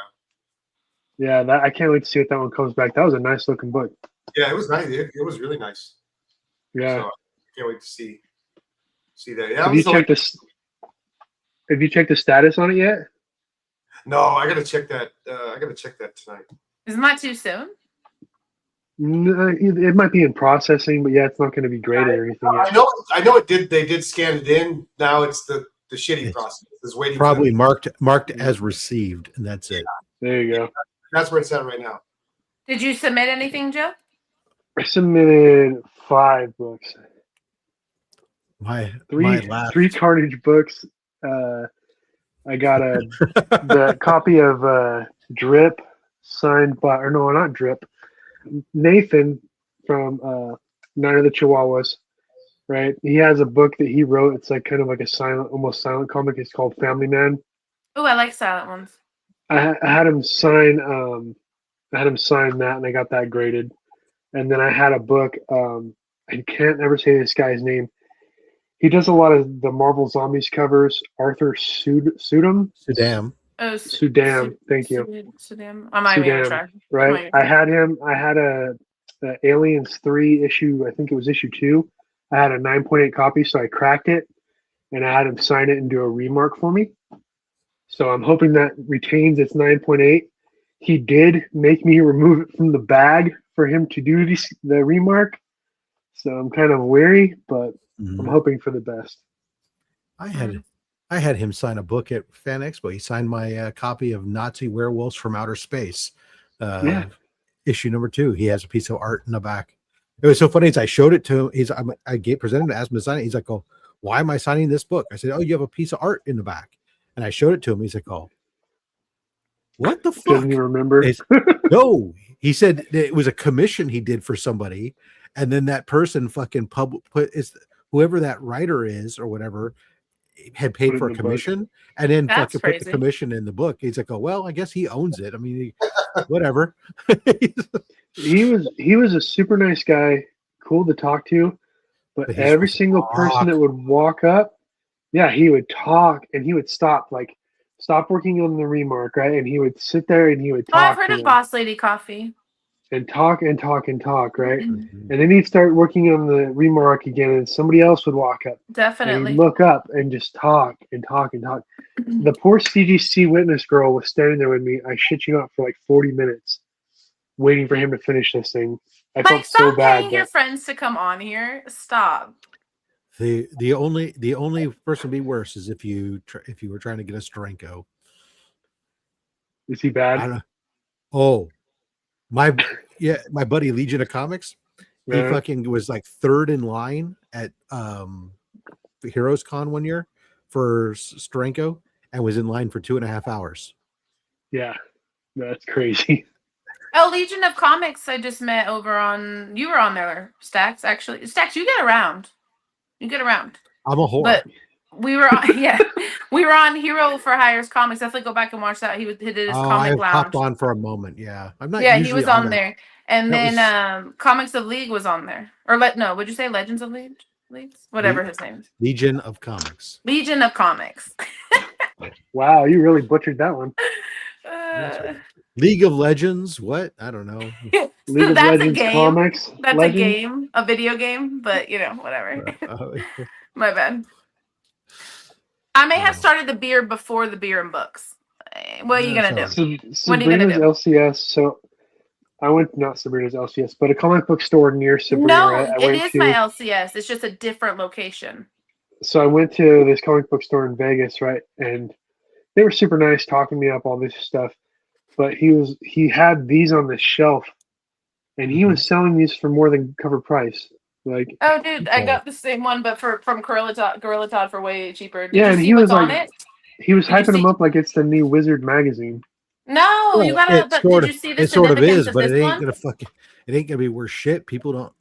Speaker 1: Yeah, I can't wait to see if that one comes back. That was a nice looking book.
Speaker 4: Yeah, it was nice. It was really nice.
Speaker 1: Yeah.
Speaker 4: So I can't wait to see that. Yeah.
Speaker 1: Have you checked the status on it yet?
Speaker 4: No, I gotta check that. Tonight.
Speaker 3: Isn't that too soon?
Speaker 1: No, it might be in processing, but yeah, it's not going to be graded or anything yet.
Speaker 4: I know it did. They did scan it in. Now it's the shitty process. It's waiting.
Speaker 2: Probably marked as received, and that's it.
Speaker 1: There you go.
Speaker 4: That's where it's at right now.
Speaker 3: Did you submit anything, Joe?
Speaker 1: I submitted 5 books.
Speaker 2: my last
Speaker 1: three Carnage books. I got the copy of Drip signed by, or no, not Drip, Nathan from Night of the Chihuahuas. Right, he has a book that he wrote. It's like kind of like a silent, almost silent comic. It's called Family Man.
Speaker 3: Oh, I like silent ones.
Speaker 1: I had him sign. I had him sign that, and I got that graded. And then I had a book. I can't ever say this guy's name. He does a lot of the Marvel Zombies covers. Arthur Sudam.
Speaker 3: Oh,
Speaker 1: Sudam. Thank you.
Speaker 3: Sudam. I'm not even gonna try.
Speaker 1: Right. I had him. I had a Aliens 3 issue. I think it was issue 2. I had a 9.8 copy, so I cracked it, and I had him sign it and do a remark for me. So I'm hoping that retains its 9.8. He did make me remove it from the bag for him to do the remark. So I'm kind of wary, but I'm hoping for the best.
Speaker 2: I had him sign a book at Fan Expo. He signed my copy of Nazi Werewolves from Outer Space, issue number 2. He has a piece of art in the back. It was so funny as I showed it to him. Presented to ask him to sign it. He's like, "Oh, why am I signing this book?" I said, "Oh, you have a piece of art in the back." And I showed it to him. He's like, "Oh, what the fuck?"
Speaker 1: Doesn't he remember?
Speaker 2: No, he said it was a commission he did for somebody, and then that person fucking whoever that writer is or whatever had paid for a commission, and then fucking put the commission in the book. He's like, "Oh, well, I guess he owns it. I mean, whatever."
Speaker 1: He was a super nice guy, cool to talk to, but every single person that would walk up, he would talk and he would stop working on the remark, right? And he would sit there and he would talk.
Speaker 3: Oh, I've heard of Boss Lady Coffee.
Speaker 1: And talk and talk and talk, right? And then he'd start working on the remark again, and somebody else would walk up.
Speaker 3: Definitely.
Speaker 1: And he'd look up and just talk and talk and talk. The poor CGC witness girl was standing there with me. I shit you not, for like 40 minutes, waiting for him to finish this thing. I felt so bad.
Speaker 3: Stop paying your friends to come on here. Stop.
Speaker 2: The only person to be worse is if you were trying to get a Steranko.
Speaker 1: Is he bad?
Speaker 2: I don't know. Oh, my buddy Legion of Comics. He fucking was like 3rd in line at Heroes Con one year for Steranko and was in line for 2.5 hours.
Speaker 1: Yeah, that's crazy.
Speaker 3: Oh, Legion of Comics, I just met over on. You were on there, Stacks. Actually, Stacks, you get around. You get around.
Speaker 2: I'm a whore.
Speaker 3: But we were on, we were on Hero for Hire's Comics. Definitely go back and watch that. He did his comic lounge.
Speaker 2: Popped on for a moment. Yeah, I'm not.
Speaker 3: Yeah, he was on there. And then Comics of League was on there. Or no, would you say Legends of Leagues? Whatever his name is.
Speaker 2: Legion of Comics.
Speaker 3: Legion of Comics.
Speaker 1: Wow, you really butchered that one.
Speaker 2: League of Legends, what? I don't know.
Speaker 1: League of Legends Comics.
Speaker 3: That's a game, a video game, but whatever. My bad. I may have started the beer before the beer and books. What are you gonna do? What are you gonna do?
Speaker 1: LCS. So I went, not Sabrina's LCS, but a comic book store near Sabrina.
Speaker 3: No,
Speaker 1: right?
Speaker 3: it is my LCS. It's just a different location.
Speaker 1: So I went to this comic book store in Vegas, right? And they were super nice, talking me up, all this stuff. But he had these on the shelf, and he was selling these for more than cover price. Like,
Speaker 3: oh, dude, I got the same one, but from Gorilla Todd for way cheaper.
Speaker 1: Did you see what's on it? He was hyping them up like it's the new Wizard magazine.
Speaker 3: No, you gotta. But did you see the
Speaker 2: it sort of is, but
Speaker 3: it ain't
Speaker 2: gonna be worth shit. People don't.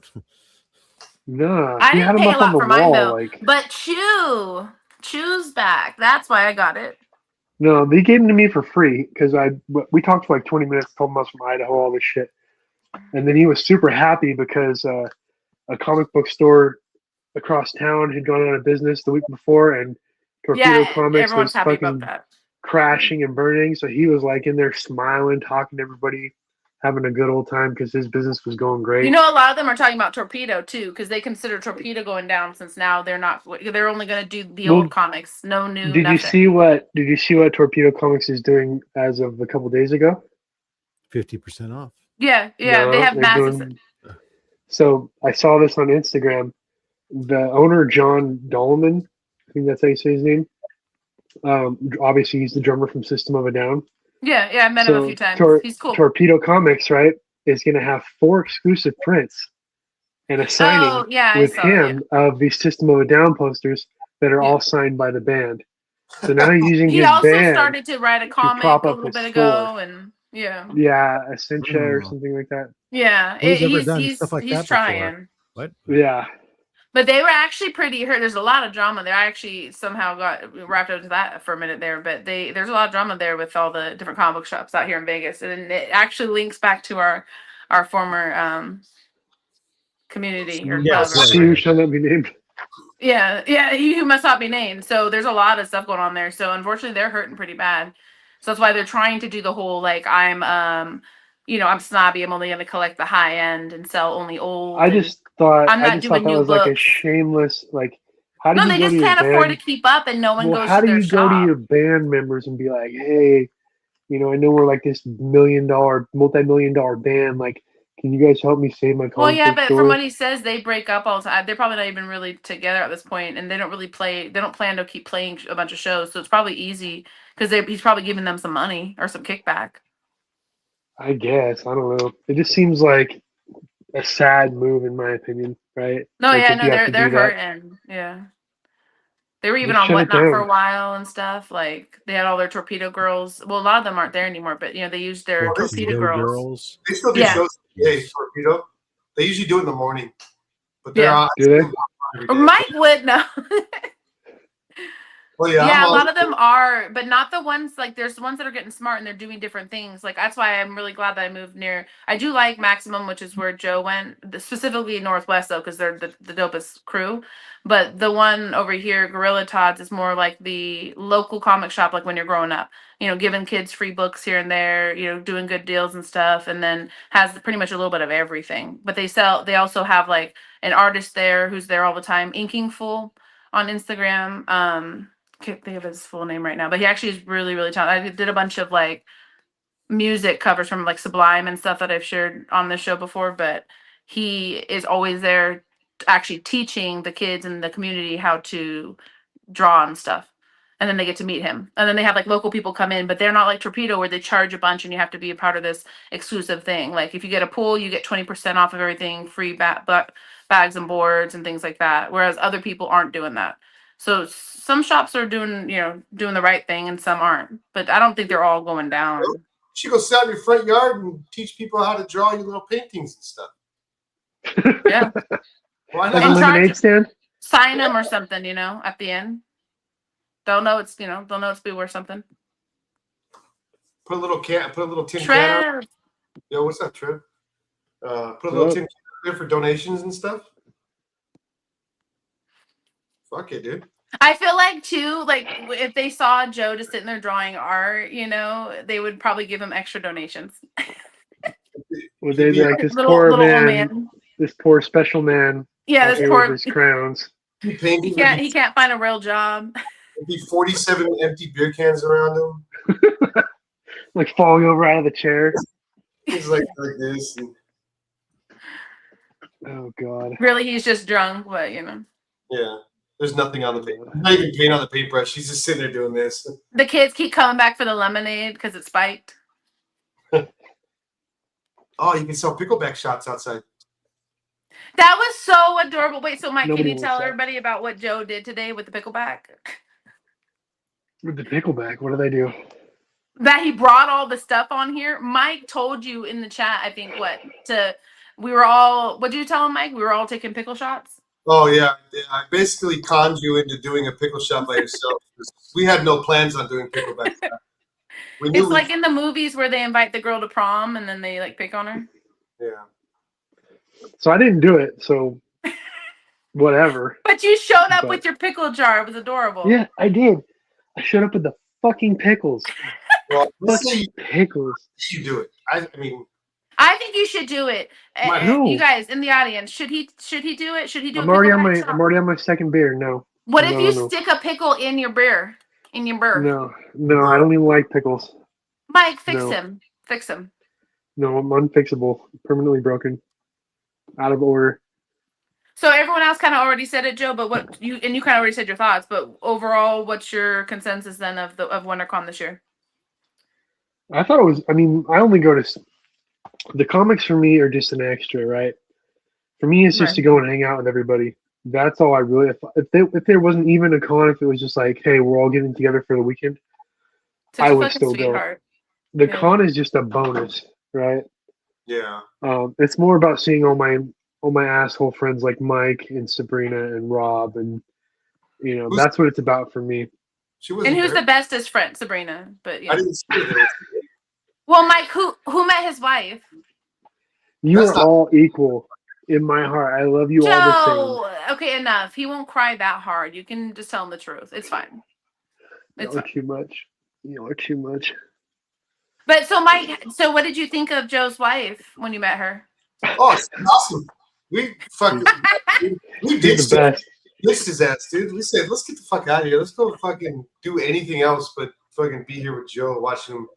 Speaker 1: No,
Speaker 3: I didn't pay a lot for mine though. But Chew's back. That's why I got it.
Speaker 1: No, they gave them to me for free because we talked for like 20 minutes, told him I was from Idaho, all this shit. And then he was super happy because a comic book store across town had gone out of business the week before, and Torpedo Comics was fucking crashing and burning. So he was like in there smiling, talking to everybody, having a good old time because his business was going great.
Speaker 3: You know, a lot of them are talking about Torpedo too, because they consider Torpedo going down since now they're only going to do the old comics, no new.
Speaker 1: Did you see what Torpedo Comics is doing as of a couple days ago?
Speaker 2: 50% off.
Speaker 3: Yeah, no, they have massive.
Speaker 1: So I saw this on Instagram. The owner, John Dolman, I think that's how you say his name. Obviously, he's the drummer from System of a Down.
Speaker 3: Yeah, I met him a few times. He's cool.
Speaker 1: Torpedo Comics, right, is going to have 4 exclusive prints and a signing
Speaker 3: Oh yeah, I
Speaker 1: with
Speaker 3: saw
Speaker 1: him of these System of a Down posters that are
Speaker 3: Yeah.
Speaker 1: all signed by the band. So now he's using
Speaker 3: He
Speaker 1: his
Speaker 3: also
Speaker 1: band
Speaker 3: started to write a comic
Speaker 1: prop
Speaker 3: a
Speaker 1: up
Speaker 3: little
Speaker 1: his
Speaker 3: bit
Speaker 1: store.
Speaker 3: ago, and yeah,
Speaker 1: SNC or
Speaker 2: Oh.
Speaker 1: something like that.
Speaker 3: yeah.
Speaker 2: Who's ever done stuff like
Speaker 3: He's
Speaker 2: that before?
Speaker 3: trying.
Speaker 2: What?
Speaker 1: Yeah.
Speaker 3: But they were actually pretty hurt. There's a lot of drama there. I actually somehow got wrapped up to that for a minute there. But there's a lot of drama there with all the different comic book shops out here in Vegas, and it actually links back to our former community or
Speaker 4: Yeah,
Speaker 3: club.
Speaker 4: so-
Speaker 1: See who shall not be named.
Speaker 3: Yeah, he who must not be named. So there's a lot of stuff going on there. So unfortunately, they're hurting pretty bad. So that's why they're trying to do the whole like I'm snobby. I'm only going to collect the high end and sell only old.
Speaker 1: I
Speaker 3: and
Speaker 1: just thought
Speaker 3: I'm not doing
Speaker 1: that
Speaker 3: new
Speaker 1: was like a
Speaker 3: books.
Speaker 1: shameless like. How do
Speaker 3: No,
Speaker 1: you
Speaker 3: they
Speaker 1: go
Speaker 3: just
Speaker 1: to your
Speaker 3: can't afford to
Speaker 1: band?
Speaker 3: keep up, and no one
Speaker 1: Well,
Speaker 3: goes
Speaker 1: how
Speaker 3: to
Speaker 1: do
Speaker 3: their
Speaker 1: you go to
Speaker 3: shop.
Speaker 1: your band members and be like, hey, I know we're like this multi-million-dollar band. Like, can you guys help me save my
Speaker 3: Well,
Speaker 1: comic
Speaker 3: yeah,
Speaker 1: book
Speaker 3: but
Speaker 1: store?
Speaker 3: from what he says, they break up all the time. They're probably not even really together at this point, and they don't really play. They don't plan to keep playing a bunch of shows, so it's probably easy because he's probably giving them some money or some kickback.
Speaker 1: I guess I don't know. It just seems like a sad move, in my opinion. Right?
Speaker 3: No,
Speaker 1: Like,
Speaker 3: yeah,
Speaker 1: if
Speaker 3: no,
Speaker 1: you have to
Speaker 3: they're
Speaker 1: do that,
Speaker 3: hurting. Yeah. They were even
Speaker 1: just
Speaker 3: on
Speaker 1: shut it
Speaker 3: Whatnot for
Speaker 1: down.
Speaker 3: a while and stuff. Like they had all their Torpedo Girls. Well, a lot of them aren't there anymore, but they used their Torpedo Girls.
Speaker 4: They still do
Speaker 3: Yeah.
Speaker 4: shows today, Torpedo. They usually do it in the morning, but they're
Speaker 3: Yeah.
Speaker 4: on.
Speaker 1: Do they?
Speaker 4: every day.
Speaker 3: Mike would know.
Speaker 4: Well, yeah,
Speaker 3: Yeah,
Speaker 4: I'm
Speaker 3: a
Speaker 4: on-
Speaker 3: lot of them are, but not the ones like there's the ones that are getting smart and they're doing different things. Like that's why I'm really glad that I moved near. I do like Maximum, which is where Joe went, specifically Northwest though, because they're the dopest crew. But the one over here, Gorilla Todd's, is more like the local comic shop, like when you're growing up. Giving kids free books here and there. Doing good deals and stuff, and then has pretty much a little bit of everything. But they also have like an artist there who's there all the time, Inking Full on Instagram. Can't think of his full name right now, but he actually is really, really talented. I did a bunch of like music covers from like Sublime and stuff that I've shared on this show before, but he is always there actually teaching the kids in the community how to draw and stuff. And then they get to meet him. And then they have like local people come in, but they're not like Torpedo where they charge a bunch and you have to be a part of this exclusive thing. Like if you get a pool, you get 20% off of everything, free bags and boards and things like that. Whereas other people aren't doing that. So some shops are doing the right thing and some aren't. But I don't think they're all going down.
Speaker 4: You should go sit out in your front yard and teach people how to draw your little paintings and stuff.
Speaker 3: Yeah.
Speaker 4: Why
Speaker 1: Like a
Speaker 4: not?
Speaker 1: lemonade stand?
Speaker 3: Sign them or something, at the end. They'll know it's Boo or something.
Speaker 4: Put a little tin can on.
Speaker 3: Trev.
Speaker 4: Yo, what's up, Trev? Put a little tin can there for donations and stuff. Fuck it, dude.
Speaker 3: I feel like too, like if they saw Joe just sitting there drawing art, they would probably give him extra donations.
Speaker 1: Would they be like this
Speaker 3: little
Speaker 1: poor
Speaker 3: old
Speaker 1: man, this poor special man?
Speaker 3: Yeah,
Speaker 1: out
Speaker 3: this
Speaker 1: here
Speaker 3: poor.
Speaker 1: with his crowns.
Speaker 3: He can't find a real job.
Speaker 4: There'd be 47 empty beer cans around him.
Speaker 1: Like falling over out of the chair.
Speaker 4: He's like this. And...
Speaker 1: Oh God.
Speaker 3: Really, he's just drunk, but
Speaker 4: Yeah. There's nothing on the paper. Not even paint on the paintbrush. He's just sitting there doing this.
Speaker 3: The kids keep coming back for the lemonade because it's spiked.
Speaker 4: Oh, you can sell pickleback shots outside.
Speaker 3: That was so adorable. Wait, so Mike,
Speaker 1: Nobody
Speaker 3: can you tell
Speaker 1: wants that.
Speaker 3: everybody about what Joe did today with the pickleback?
Speaker 1: With the pickleback, what did I do?
Speaker 3: That he brought all the stuff on here. Mike told you in the chat, I think, what did you tell him, Mike? We were all taking pickle shots?
Speaker 4: Oh, yeah. I basically conned you into doing a pickle shot by yourself. We had no plans on doing pickleback.
Speaker 3: It's like in the movies where they invite the girl to prom and then they like pick on her.
Speaker 4: Yeah.
Speaker 1: So I didn't do it, so whatever.
Speaker 3: But you showed up with your pickle jar. It was adorable.
Speaker 1: Yeah, I did. I showed up with the fucking pickles.
Speaker 4: Well,
Speaker 1: Fucking pickles.
Speaker 4: You do it. I mean,
Speaker 3: I think you should do it.
Speaker 1: No.
Speaker 3: You guys in the audience, should he do it? Should he do
Speaker 1: I'm
Speaker 3: it?
Speaker 1: already on my second beer. No.
Speaker 3: What if
Speaker 1: No,
Speaker 3: you
Speaker 1: no.
Speaker 3: stick a pickle in your beer?
Speaker 1: No, I don't even like pickles.
Speaker 3: Mike, fix him. Fix him.
Speaker 1: No, I'm unfixable. Permanently broken. Out of order.
Speaker 3: So everyone else kind of already said it, Joe. But you kind of already said your thoughts. But overall, what's your consensus then of WonderCon this year?
Speaker 1: I thought it was. I mean, I only go to the comics for me are just an extra, right? For me, it's just
Speaker 3: Right.
Speaker 1: to go and hang out with everybody. That's all I really. If there wasn't even a con, if it was just like, hey, we're all getting together for the weekend,
Speaker 3: Such
Speaker 1: I
Speaker 3: a
Speaker 1: would
Speaker 3: fucking
Speaker 1: still go.
Speaker 3: sweetheart.
Speaker 1: The
Speaker 3: Yeah.
Speaker 1: con is just a bonus, right?
Speaker 4: Yeah.
Speaker 1: It's more about seeing all my asshole friends like Mike and Sabrina and Rob, and that's what it's about for me.
Speaker 4: She
Speaker 3: And
Speaker 4: wasn't
Speaker 3: who's
Speaker 4: there.
Speaker 3: the bestest friend? Sabrina. But
Speaker 4: I
Speaker 3: yeah.
Speaker 4: didn't see her there.
Speaker 3: Well, Mike, who met his wife?
Speaker 1: You
Speaker 4: That's
Speaker 1: are
Speaker 4: not-
Speaker 1: all equal in my heart. I love you all the same.
Speaker 3: Joe. Okay, enough. He won't cry that hard. You can just tell him the truth. It's fine. It's
Speaker 1: Y'all are
Speaker 3: fine.
Speaker 1: too much. Y'all are too much.
Speaker 3: But so Mike, so what did you think of Joe's wife when you met her?
Speaker 4: Oh, it's awesome. We fucking we
Speaker 1: He's the best.
Speaker 4: ditched his ass, dude. We said, let's get the fuck out of here. Let's go fucking do anything else but fucking be here with Joe, watching him.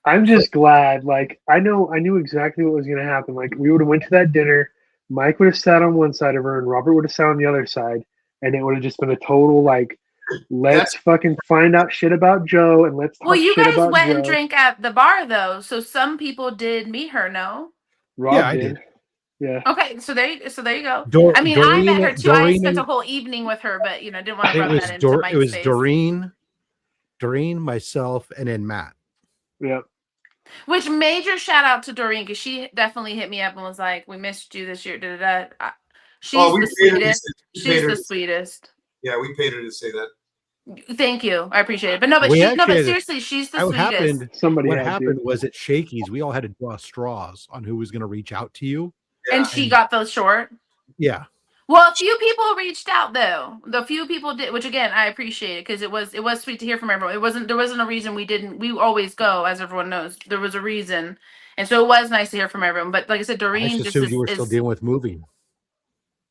Speaker 1: I'm just glad. Like I knew exactly what was gonna happen. Like we would have went to that dinner. Mike would have sat on one side of her, and Robert would have sat on the other side, and it would have just been a total like, let's fucking find out shit about Joe, and let's talk
Speaker 3: Well, you
Speaker 1: shit
Speaker 3: guys
Speaker 1: about
Speaker 3: went
Speaker 1: Joe.
Speaker 3: and drank at the bar though, so some people did meet her. No.
Speaker 1: Rob
Speaker 2: Yeah, I
Speaker 1: did.
Speaker 2: did.
Speaker 1: Yeah.
Speaker 3: Okay, so there you go.
Speaker 2: Dor-
Speaker 3: I mean, I met her too. I
Speaker 2: Doreen
Speaker 3: spent a
Speaker 2: and
Speaker 3: whole evening with her, but didn't want to
Speaker 2: it
Speaker 3: rub
Speaker 2: was
Speaker 3: that into Mike's
Speaker 2: it was
Speaker 3: face.
Speaker 2: Doreen, myself, and then Matt.
Speaker 1: Yeah.
Speaker 3: Which major shout out to Doreen because she definitely hit me up and was like, "We missed you this year." Da, da, da. She's
Speaker 4: we
Speaker 3: the
Speaker 4: paid her to
Speaker 3: sweetest.
Speaker 4: say- we paid
Speaker 3: She's
Speaker 4: her
Speaker 3: the
Speaker 4: to-
Speaker 3: sweetest.
Speaker 4: Yeah, we paid her to say that.
Speaker 3: Thank you. I appreciate it. But no, but
Speaker 2: We
Speaker 3: but
Speaker 2: actually had-
Speaker 3: seriously, she's the
Speaker 2: What
Speaker 3: sweetest.
Speaker 2: happened was at Shakey's, we all had to draw straws on who was going to reach out to you.
Speaker 3: And she got those short.
Speaker 2: Yeah.
Speaker 3: Well, a few people reached out though. The few people did, which again I appreciate it because it was sweet to hear from everyone. There wasn't a reason we didn't. We always go, as everyone knows. There was a reason, and so it was nice to hear from everyone. But like I said,
Speaker 2: I
Speaker 3: Doreen
Speaker 2: just
Speaker 3: just
Speaker 2: assumed you were still dealing with moving.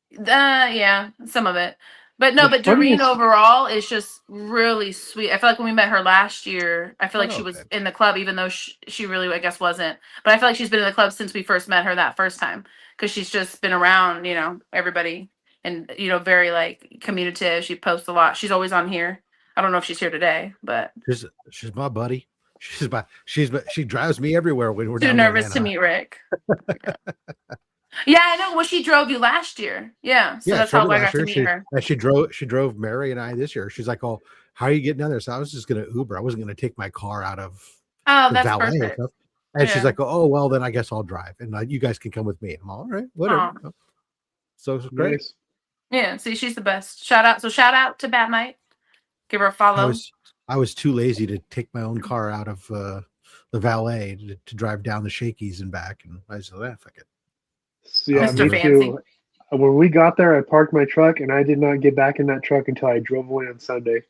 Speaker 3: yeah, some of it. But no, but Doreen overall is just really sweet. I feel like when we met her last year, I feel like she was in the club, even though she really, I guess, wasn't. But I feel like she's been in the club since we first met her that first time because she's just been around, everybody and, very like communicative. She posts a lot. She's always on here. I don't know if she's here today, but
Speaker 2: she's my buddy. She drives me everywhere when we're
Speaker 3: too nervous to meet Rick. Yeah, I know. Well, she drove you last year. Yeah. So that's how I got to meet her.
Speaker 2: She drove Mary and I this year. She's like, "Oh, how are you getting down there?" So I was just going to Uber. I wasn't going to take my car out of the
Speaker 3: that's
Speaker 2: valet
Speaker 3: perfect.
Speaker 2: and stuff. And she's like, "Oh, well, then I guess I'll drive, and you guys can come with me." I'm all right, whatever. Oh. So it's great.
Speaker 1: Nice.
Speaker 3: Yeah. See, she's the best. Shout out to Bat Mike. Give her a follow.
Speaker 2: I was too lazy to take my own car out of the valet to drive down the Shakey's and back, and I said, "Fuck it."
Speaker 1: Yeah,
Speaker 3: Mr.
Speaker 1: me
Speaker 3: Fancy.
Speaker 1: too. When we got there, I parked my truck, and I did not get back in that truck until I drove away on Sunday.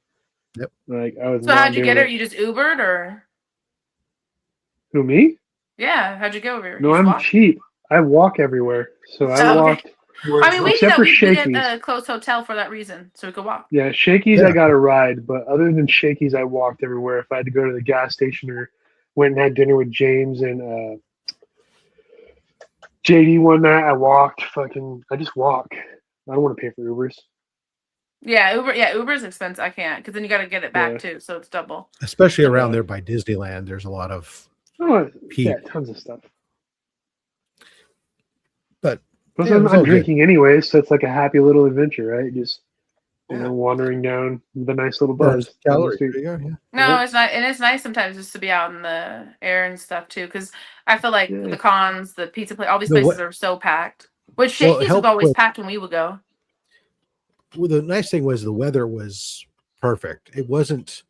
Speaker 2: Yep.
Speaker 1: Like I was.
Speaker 3: So how'd you get her? You just Ubered or?
Speaker 1: Who, me?
Speaker 3: Yeah. How'd you go over here?
Speaker 1: No, I'm cheap. I walk everywhere, so I walked.
Speaker 3: I mean, we get a close hotel for that reason, so we could walk.
Speaker 1: Yeah, Shakey's I got a ride, but other than Shakey's, I walked everywhere. If I had to go to the gas station or went and had dinner with James and JD one night, I walked. I just walk. I don't want to pay for Ubers.
Speaker 3: Yeah, Uber's expensive. I can't because then you got to get it back too, so it's double.
Speaker 2: Especially around there by Disneyland, there's a lot of
Speaker 1: tons of stuff.
Speaker 2: But
Speaker 1: I'm drinking anyways, so it's like a happy little adventure, right? Just wandering down the nice little buzz.
Speaker 3: No, it's not, and it's nice sometimes just to be out in the air and stuff too. Because I feel like the cons, the pizza place, all these places are so packed. Which Shakey's was always packed when we would go.
Speaker 2: Well, the nice thing was the weather was perfect. It wasn't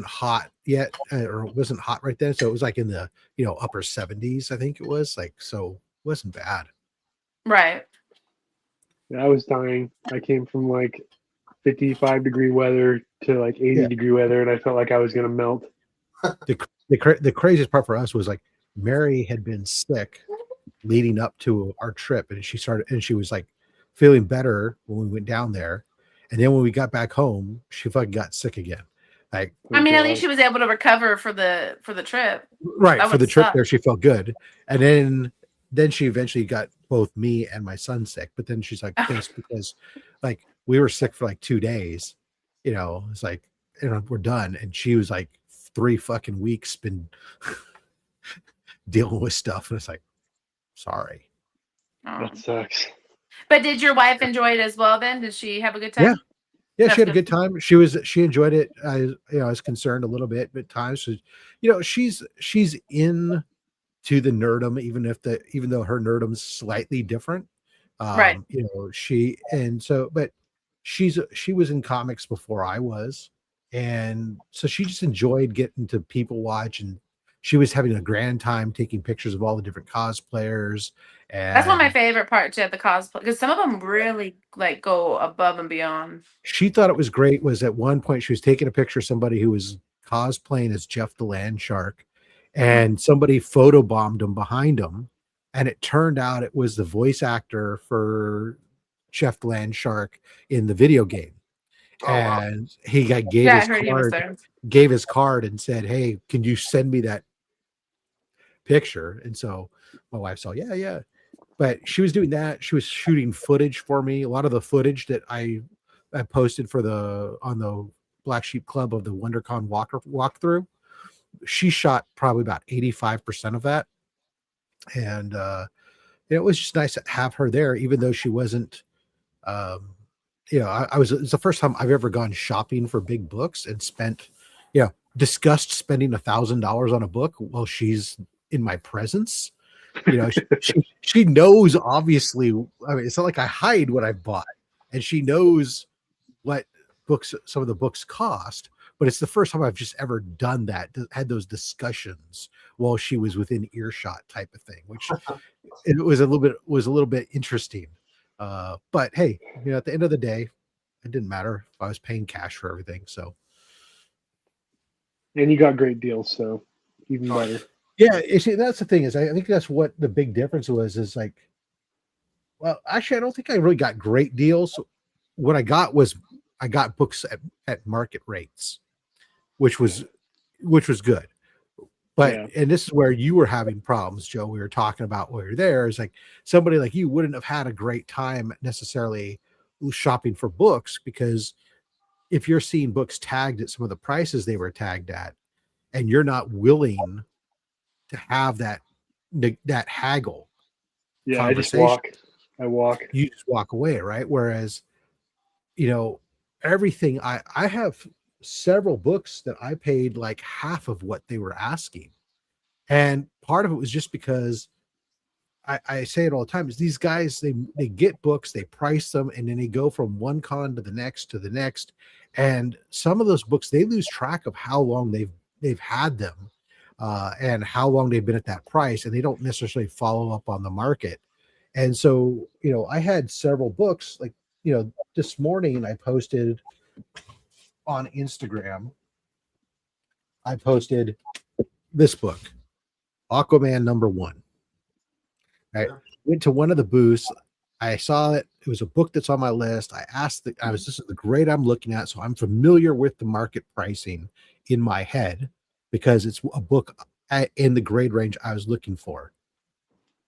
Speaker 2: hot yet, or it wasn't hot right then. So it was like in the upper 70s, I think it was. Like so, it wasn't bad.
Speaker 3: Right.
Speaker 1: Yeah, I was dying. I came from like 55-degree weather to like 80-degree weather, and I felt like I was gonna melt.
Speaker 2: The craziest part for us was like Mary had been sick leading up to our trip, and she was like feeling better when we went down there, and then when we got back home, she fucking got sick again. Like,
Speaker 3: I mean, at least she was able to recover for the trip.
Speaker 2: Right, for the trip there, she felt good, and then she eventually got both me and my son sick. But then she's like pissed because like we were sick for like 2 days. It's like we're done, and she was like 3 fucking weeks been dealing with stuff, and it's like, sorry.
Speaker 1: That sucks.
Speaker 3: But did your wife enjoy it as well then? Did she have a good time?
Speaker 2: Yeah. Yeah, she
Speaker 3: That's
Speaker 2: had a good time. She enjoyed it. I was concerned a little bit at times. So, she's in to the nerdum, even though her nerdum's slightly different.
Speaker 3: Right.
Speaker 2: But she was in comics before I was, and so she just enjoyed getting to people watch, and she was having a grand time taking pictures of all the different cosplayers. And
Speaker 3: that's one of my favorite parts at the cosplay, because some of them really like go above and beyond.
Speaker 2: She thought it was great. Was at one point she was taking a picture of somebody who was cosplaying as Jeff the Land Shark, and somebody photobombed him behind him, and it turned out it was the voice actor for Jeff the Land Shark in the video game. And he gave his card and said, "Hey, can you send me that picture?" And so my wife saw, yeah. But she was doing that. She was shooting footage for me. A lot of the footage that I posted on the Black Sheep Club of the WonderCon walkthrough, she shot probably about 85% of that. And it was just nice to have her there, even though she wasn't. It's the first time I've ever gone shopping for big books and discussed spending $1,000 on a book while she's in my presence. She knows, obviously. I mean, it's not like I hide what I've bought, and she knows what some of the books cost. But it's the first time I've just ever done that, had those discussions while she was within earshot, type of thing, which it was a little bit interesting. But hey, at the end of the day, it didn't matter if I was paying cash for everything. So,
Speaker 1: and you got great deals, so even better.
Speaker 2: Yeah, that's the thing, is I think that's what the big difference was. Is like, well, actually, I don't think I really got great deals. What I got books at market rates, which was good. But and this is where you were having problems, Joe. We were talking about while you're there. Is like somebody like you wouldn't have had a great time necessarily shopping for books, because if you're seeing books tagged at some of the prices they were tagged at, and you're not willing to have that haggle.
Speaker 1: Yeah, I just walk.
Speaker 2: You just walk away, right? Whereas, everything I have several books that I paid like half of what they were asking. And part of it was just because I say it all the time, is these guys, they get books, they price them, and then they go from one con to the next. And some of those books, they lose track of how long they've had them. And how long they've been at that price, and they don't necessarily follow up on the market. And so, I had several books, like, this morning I posted on Instagram, I posted this book, Aquaman #1. I went to one of the booths. I saw it. It was a book that's on my list. I asked this is the grade I'm looking at. So I'm familiar with the market pricing in my head, because it's a book in the grade range I was looking for.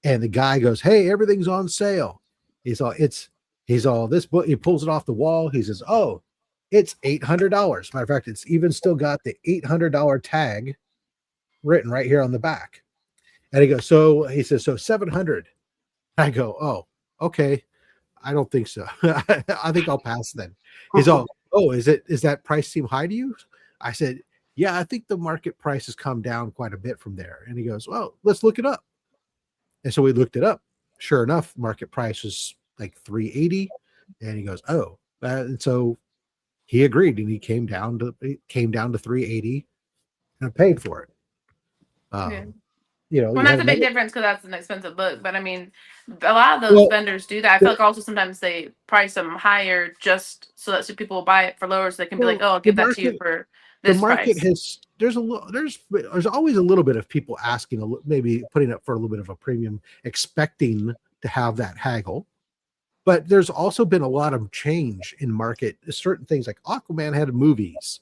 Speaker 2: And the guy goes, "Hey, everything's on sale." He's all this book. He pulls it off the wall. He says, "Oh, it's $800. Matter of fact, it's even still got the $800 tag written right here on the back." And he says, "So 700. I go, "Oh, okay. I don't think so. I think I'll pass then." He's all, "Oh, is that price seem high to you?" I said, "Yeah, I think the market price has come down quite a bit from there." And he goes, "Well, let's look it up." And so we looked it up. Sure enough, market price was like $380. And he goes, "Oh," and so he agreed, and he came down to $380, and I paid for it.
Speaker 3: Well, that's a big difference, because that's an expensive book. But I mean, a lot of those vendors do that. I feel like also sometimes they price them higher just so that people will buy it for lower, so they can be like, "Oh, I'll give that to you for this price."
Speaker 2: There's always a little bit of people asking, maybe putting up for a little bit of a premium, expecting to have that haggle. But there's also been a lot of change in market. Certain things like Aquaman had movies,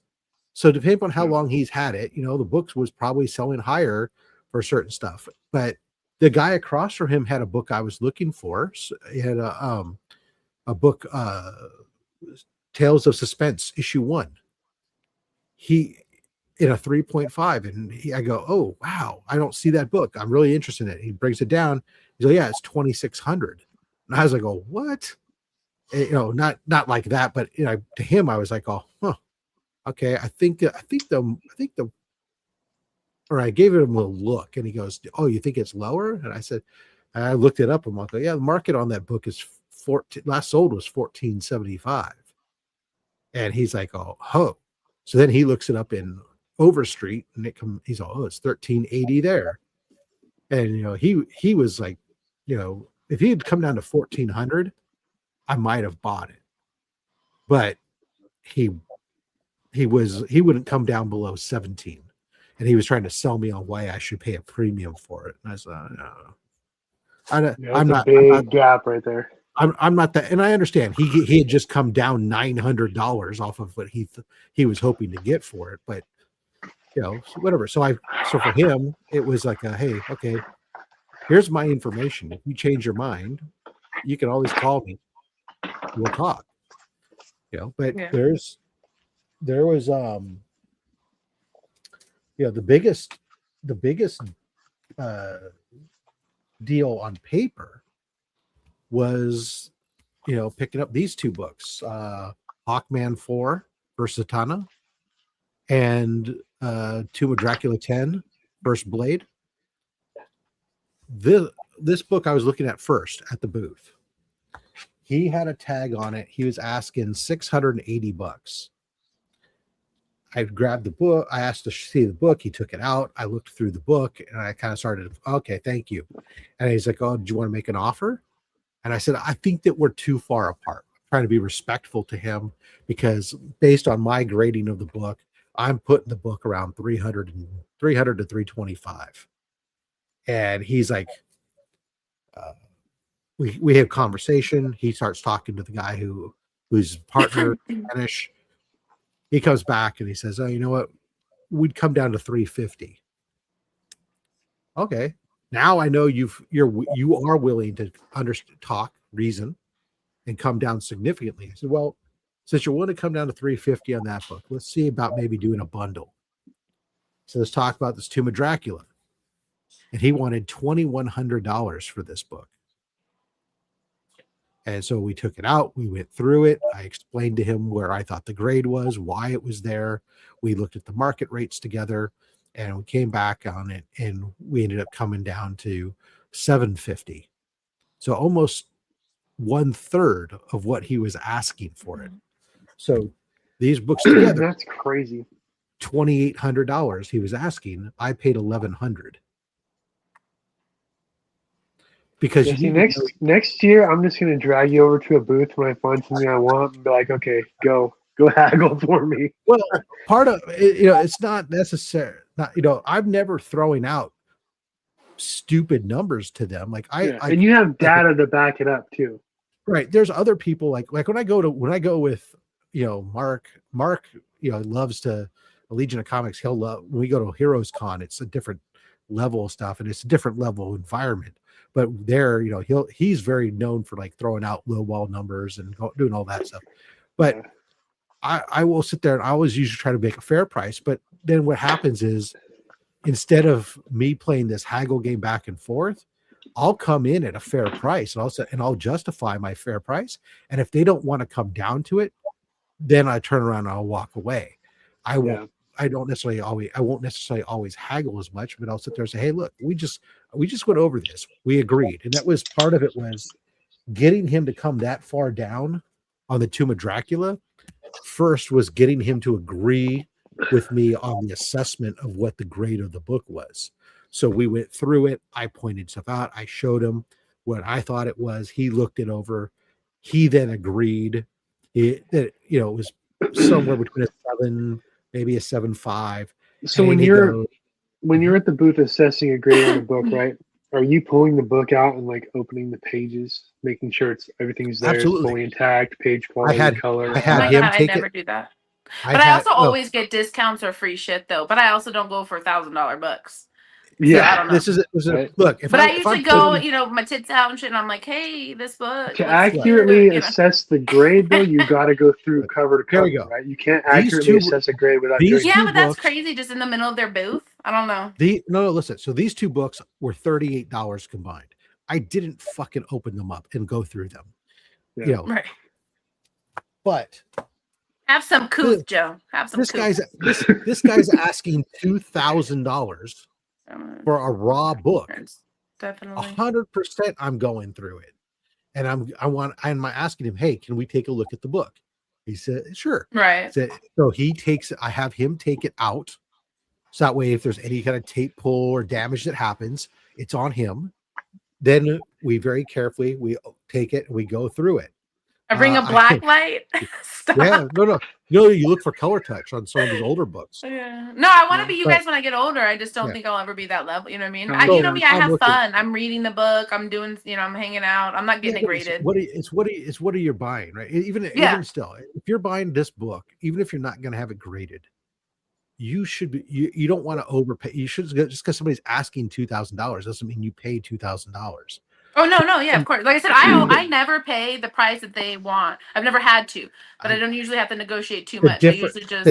Speaker 2: so depending on how long he's had it, the books was probably selling higher for certain stuff. But the guy across from him had a book I was looking for. So he had a book, Tales of Suspense, issue 1. He in a 3.5, and I go, "Oh wow, I don't see that book. I'm really interested in it." He brings it down. He's like, "Yeah, it's $2,600." And I was like, oh, what? You know, not like that, but you know, to him, I was like, oh, huh, okay. I think the, or I gave him a look, and he goes, oh, you think it's lower? And I said, I looked it up. I'm like, yeah, the market on that book is 14. Last sold was 1475. And he's like, oh. So then he looks it up in Overstreet, and he's all, oh, it's 1380 there. And you know, he was like, you know, if he had come down to 1400, I might have bought it. But he wouldn't come down below 17. And he was trying to sell me on why I should pay a premium for it. And I said, no. I'm not
Speaker 1: a big gap right there.
Speaker 2: I'm not that, and I understand he had just come down $900 off of what he was hoping to get for it, but you know, whatever. So for him, it was like hey, okay, here's my information. If you change your mind, you can always call me. We'll talk. You know, but there was you know, the biggest deal on paper was, you know, picking up these two books, Hawkman 4 versus Zatanna, and Tomb of Dracula 10 First Blade. This book I was looking at first at the booth. He had a tag on it. He was asking $680. I grabbed the book. I asked to see the book. He took it out. I looked through the book, and I kind of started, okay, thank you. And he's like, oh, do you want to make an offer? And I said, I think that we're too far apart. I'm trying to be respectful to him, because based on my grading of the book, I'm putting the book around 300 to 325. And he's like, we have conversation. He starts talking to the guy who's partner Spanish. He comes back and he says, oh, you know what? We'd come down to 350. Okay. Now I know you are willing to talk, reason, and come down significantly. I said, well, since you're willing to come down to 350 on that book, let's see about maybe doing a bundle. So let's talk about this Tomb of Dracula. And he wanted $2,100 for this book. And so we took it out. We went through it. I explained to him where I thought the grade was, why it was there. We looked at the market rates together, and we came back on it, and we ended up coming down to $750. So almost 1/3 of what he was asking for it. So these books together,
Speaker 1: that's crazy.
Speaker 2: $2,800 he was asking. I paid $1,100. Because
Speaker 1: next year, I'm just going to drag you over to a booth when I find something I want and be like, okay, go haggle for me.
Speaker 2: Well, part of it, you know, it's not necessary. Not, you know, I'm never throwing out stupid numbers to them. Like
Speaker 1: and you have data to back it up too.
Speaker 2: Right. There's other people like when I go with, you know, Mark, you know, loves to a Legion of Comics. He'll love when we go to Heroes Con, it's a different level of stuff, and it's a different level of environment. But there, you know, he's very known for like throwing out low ball numbers and doing all that stuff. But I will sit there and I always usually try to make a fair price. But then what happens is, instead of me playing this haggle game back and forth, I'll come in at a fair price and I'll justify my fair price. And if they don't want to come down to it, then I turn around and I'll walk away. I won't necessarily always haggle as much, but I'll sit there and say, hey, look, we just went over this. We agreed. And that was part of it, was getting him to come that far down on the Tomb of Dracula. First was getting him to agree with me on the assessment of what the grade of the book was. So we went through it. I pointed stuff out. I showed him what I thought it was. He looked it over. He then agreed that, you know, it was somewhere between a 7, maybe a 7.5.
Speaker 1: So when you're at the booth assessing a grade on the book, right? Are you pulling the book out and like opening the pages, making sure everything's there, fully intact, page quality, color?
Speaker 3: I never do that. But I also always get discounts or free shit though. But I also don't go for $1,000 books.
Speaker 2: Yeah,
Speaker 3: so I don't know.
Speaker 2: Right. Look.
Speaker 3: I usually go, you know, my tits out and shit, and I'm like, hey, this book.
Speaker 1: To accurately assess the grade, though, you got to go through cover to cover, right? You can't accurately assess a grade without.
Speaker 3: Yeah, but that's crazy. Just in the middle of their booth. I don't know.
Speaker 2: No, listen. So these two books were $38 combined. I didn't fucking open them up and go through them.
Speaker 1: Yeah.
Speaker 2: You know,
Speaker 3: Right.
Speaker 2: but
Speaker 3: Have some couth, Joe. Have some
Speaker 2: this
Speaker 3: couth.
Speaker 2: this guy's asking $2,000 for a raw book.
Speaker 3: Definitely.
Speaker 2: 100% I'm going through it. And I'm asking him, hey, can we take a look at the book? He said, sure.
Speaker 3: Right.
Speaker 2: So I have him take it out. So that way, if there's any kind of tape pull or damage that happens, it's on him. Then we very carefully, we take it and we go through it.
Speaker 3: I bring a black light. Stop.
Speaker 2: Yeah, no. You look for color touch on some of his older books.
Speaker 3: Yeah. No, I want to be you guys when I get older. I just don't think I'll ever be that level. You know what I mean? You know me. I have fun. I'm reading the book. I'm doing. I'm hanging out. I'm not getting it graded.
Speaker 2: What are you buying, right? Even still, if you're buying this book, even if you're not going to have it graded, you should be. You don't want to overpay. You should just because somebody's asking $2,000 doesn't mean you pay $2,000.
Speaker 3: Oh no, yeah, of course. Like I said, I never pay the price that they want. I've never had to, but I don't usually have to negotiate too much. I usually just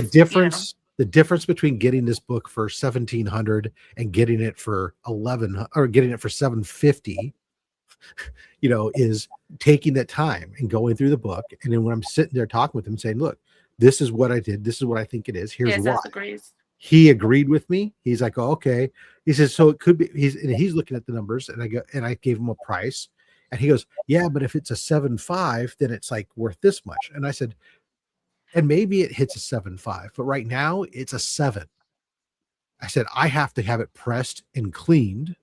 Speaker 2: the difference between getting this book for $1,700 and getting it for $1,100 or getting it for $750, is taking that time and going through the book. And then when I'm sitting there talking with him, saying, "Look, this is what I did. This is what I think it is. Here's why."
Speaker 3: Agrees.
Speaker 2: He agreed with me. He's like, "Oh, okay." He says, "So it could be." He's looking at the numbers, and I gave him a price, and he goes, "Yeah, but if it's a 7.5, then it's like worth this much." And I said, "And maybe it hits a 7.5, but right now it's a 7." I said, "I have to have it pressed and cleaned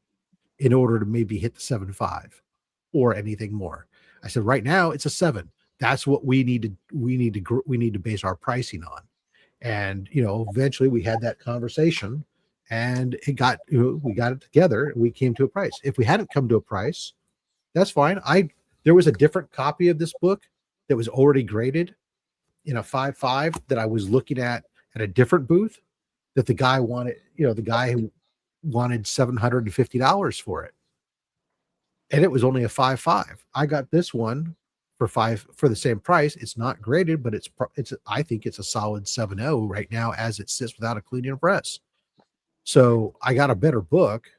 Speaker 2: in order to maybe hit the 7.5 or anything more." I said, "Right now it's a 7. That's what we need to base our pricing on." And eventually we had that conversation, and we got it together. And we came to a price. If we hadn't come to a price, that's fine. There was a different copy of this book that was already graded in a 5.5 that I was looking at a different booth that the guy wanted. The guy who wanted $750 for it, and it was only a 5.5. I got this one for the same price. It's not graded, but I think it's a solid 7.0 right now as it sits without a cleaning and press. So I got a better book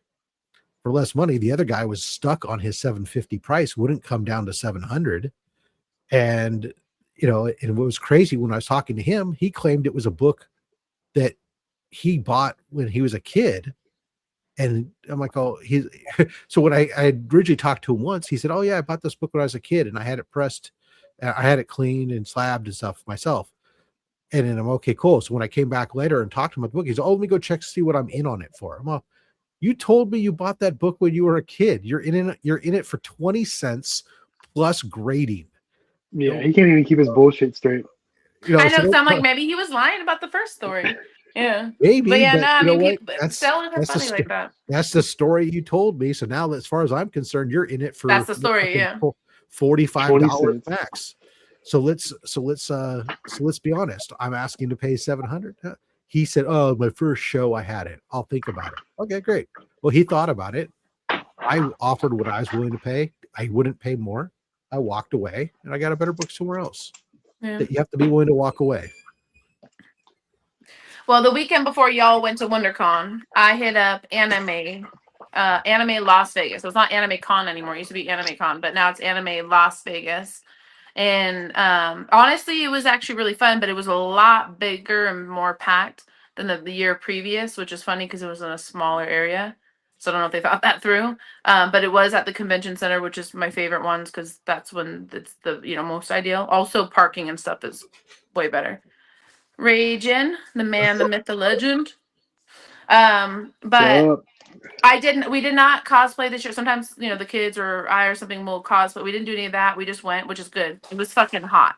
Speaker 2: for less money. The other guy was stuck on his 750 price, wouldn't come down to 700. And and what was crazy, when I was talking to him, he claimed it was a book that he bought when he was a kid. And I'm like, oh, so when I originally talked to him once, he said, "Oh yeah, I bought this book when I was a kid and I had it pressed, I had it cleaned and slabbed and stuff myself." And then I'm okay, cool. So when I came back later and talked to him about the book, he's, "Oh, let me go check to see what I'm in on it for." I'm like, "You told me you bought that book when you were a kid. You're in it for 20 cents plus grading."
Speaker 1: Yeah, he can't even keep his bullshit straight.
Speaker 3: I know. So I'm like, maybe he was lying about the first story. Yeah,
Speaker 2: maybe.
Speaker 3: But yeah,
Speaker 2: that's
Speaker 3: sellers are funny like that.
Speaker 2: That's the story you told me. So now, as far as I'm concerned, you're in it for
Speaker 3: that's the story. Yeah,
Speaker 2: $45 max. So let's be honest. I'm asking to pay $700. He said, "Oh, my first show, I had it. I'll think about it." Okay, great. Well, he thought about it. I offered what I was willing to pay. I wouldn't pay more. I walked away, and I got a better book somewhere else. Yeah. That you have to be willing to walk away.
Speaker 3: Well, the weekend before y'all went to WonderCon, I hit up Anime Las Vegas. So it's not Anime Con anymore. It used to be Anime Con, but now it's Anime Las Vegas. And honestly, it was actually really fun, but it was a lot bigger and more packed than the year previous, which is funny because it was in a smaller area. So I don't know if they thought that through. But it was at the convention center, which is my favorite ones because that's when it's the most ideal. Also, parking and stuff is way better. Ragin, the man, the myth, the legend. But we did not cosplay this year. Sometimes, the kids or I or something will cosplay. We didn't do any of that. We just went, which is good. It was fucking hot.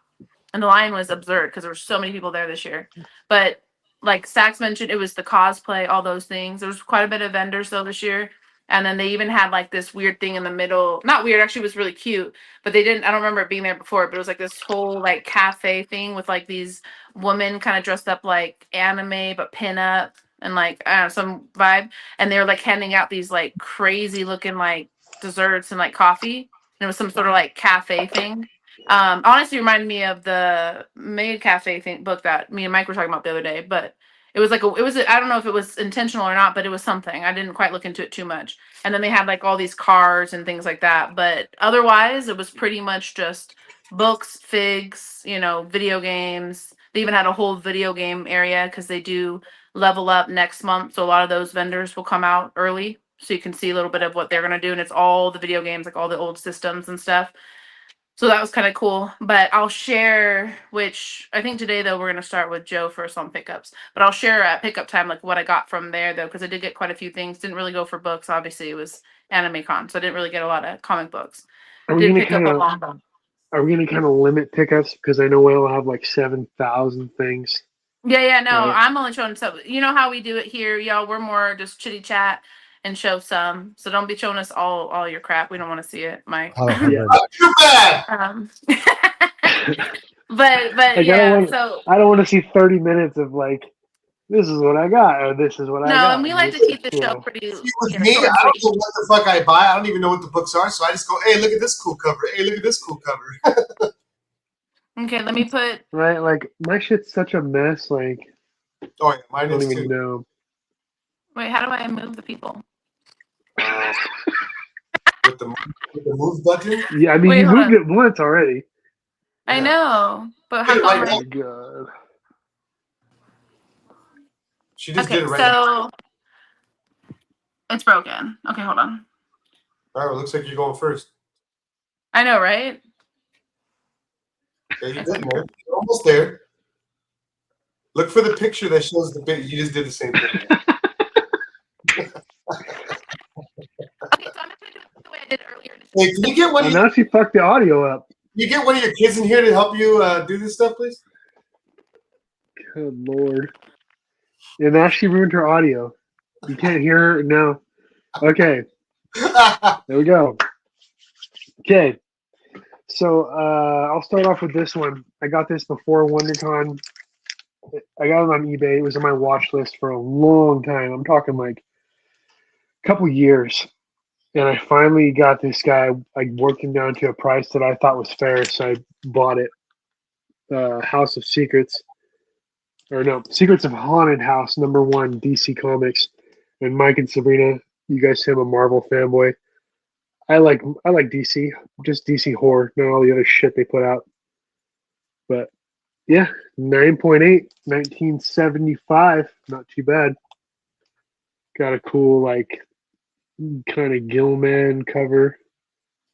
Speaker 3: And the line was absurd because there were so many people there this year. But like Sax mentioned, it was the cosplay, all those things. There was quite a bit of vendors though this year. And then they even had like this weird thing in the middle. Not weird, actually, it was really cute. But I don't remember it being there before, but it was like this whole like cafe thing with like these women kind of dressed up like anime, but pin up and like, I don't know, some vibe. And they were like handing out these like crazy looking like desserts and like coffee. And it was some sort of like cafe thing. Honestly reminded me of the Maid Cafe book that me and Mike were talking about the other day, but It was like I don't know if it was intentional or not, but it was something. I didn't quite look into it too much. And then they had like all these cars and things like that. But otherwise, it was pretty much just books, figs, video games. They even had a whole video game area because they do level up next month. So a lot of those vendors will come out early. So you can see a little bit of what they're going to do. And it's all the video games, like all the old systems and stuff. So that was kind of cool, but I'll share, which I think today, though, we're going to start with Joe first on pickups, but I'll share at pickup time, like what I got from there, though, because I did get quite a few things. Didn't really go for books. Obviously, it was Anime Con, so I didn't really get a lot of comic books.
Speaker 1: Are we gonna kind of limit pickups? Because I know we'll have like 7,000 things.
Speaker 3: Yeah, no,
Speaker 1: Right.
Speaker 3: I'm only showing some. You know how we do it here, y'all. We're more just chitty chat and show some. So don't be showing us all your crap. We don't want to see it, Mike.
Speaker 1: Yeah.
Speaker 4: Too bad.
Speaker 3: But
Speaker 1: Like,
Speaker 3: yeah,
Speaker 1: I don't want to see 30 minutes of like, this is what I got, or this is what I got.
Speaker 3: No, and we like to keep the show pretty.
Speaker 4: With me, I don't know what the fuck I buy. I don't even know what the books are, so I just go, hey, look at this cool cover. Hey, look at this cool cover.
Speaker 3: Okay, let me put.
Speaker 1: Right, like my shit's such a mess. Like,
Speaker 4: oh yeah, mine
Speaker 1: I don't
Speaker 4: is
Speaker 1: even
Speaker 4: too.
Speaker 1: know.
Speaker 3: Wait, how do I move the people?
Speaker 4: With the move button.
Speaker 1: Yeah, I mean,
Speaker 3: Wait,
Speaker 1: you
Speaker 3: hold
Speaker 1: moved
Speaker 3: on.
Speaker 1: it once already.
Speaker 3: I know, but how
Speaker 1: Oh
Speaker 3: come?
Speaker 1: my god.
Speaker 4: She just
Speaker 3: Okay,
Speaker 4: did it right now.
Speaker 3: so it's broken. Okay, hold on.
Speaker 4: All right, well, looks like you're going first.
Speaker 3: I know, right?
Speaker 4: Yeah, you're getting there. You're almost there. Look for the picture that shows the bit. You just did the same thing.
Speaker 3: Okay, so I'm just gonna do it the way I did earlier.
Speaker 4: Hey, can you get one?
Speaker 1: Now she fucked the audio up.
Speaker 4: You get one of your kids in here to help you do this stuff, please.
Speaker 1: Good lord. And now she ruined her audio. You can't hear her? No. Okay. There we go. Okay. So I'll start off with this one. I got this before WonderCon. I got it on eBay. It was on my watch list for a long time. I'm talking like a couple years. And I finally got this guy. I worked him down to a price that I thought was fair, so I bought it. House of Secrets. Or no, Secrets of Haunted House, #1, DC Comics. And Mike and Sabrina, you guys say I'm a Marvel fanboy. I like DC, just DC horror, not all the other shit they put out. But yeah, 9.8, 1975, not too bad. Got a cool like kind of Gilman cover,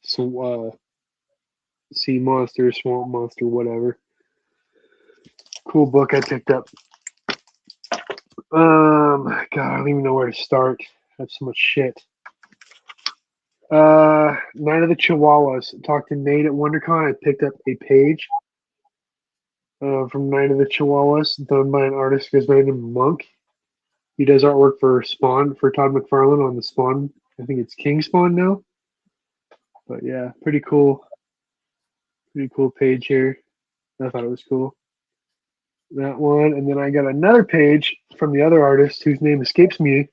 Speaker 1: so sea monster, swamp monster, whatever. Cool book I picked up. God, I don't even know where to start. I have so much shit. Night of the Chihuahuas. Talked to Nate at WonderCon. I picked up a page from Night of the Chihuahuas, done by an artist who goes by the name of Monk. He does artwork for Spawn, for Todd McFarlane on the Spawn. I think it's King Spawn now. But yeah, pretty cool. Pretty cool page here. I thought it was cool. That one, and then I got another page from the other artist whose name escapes me,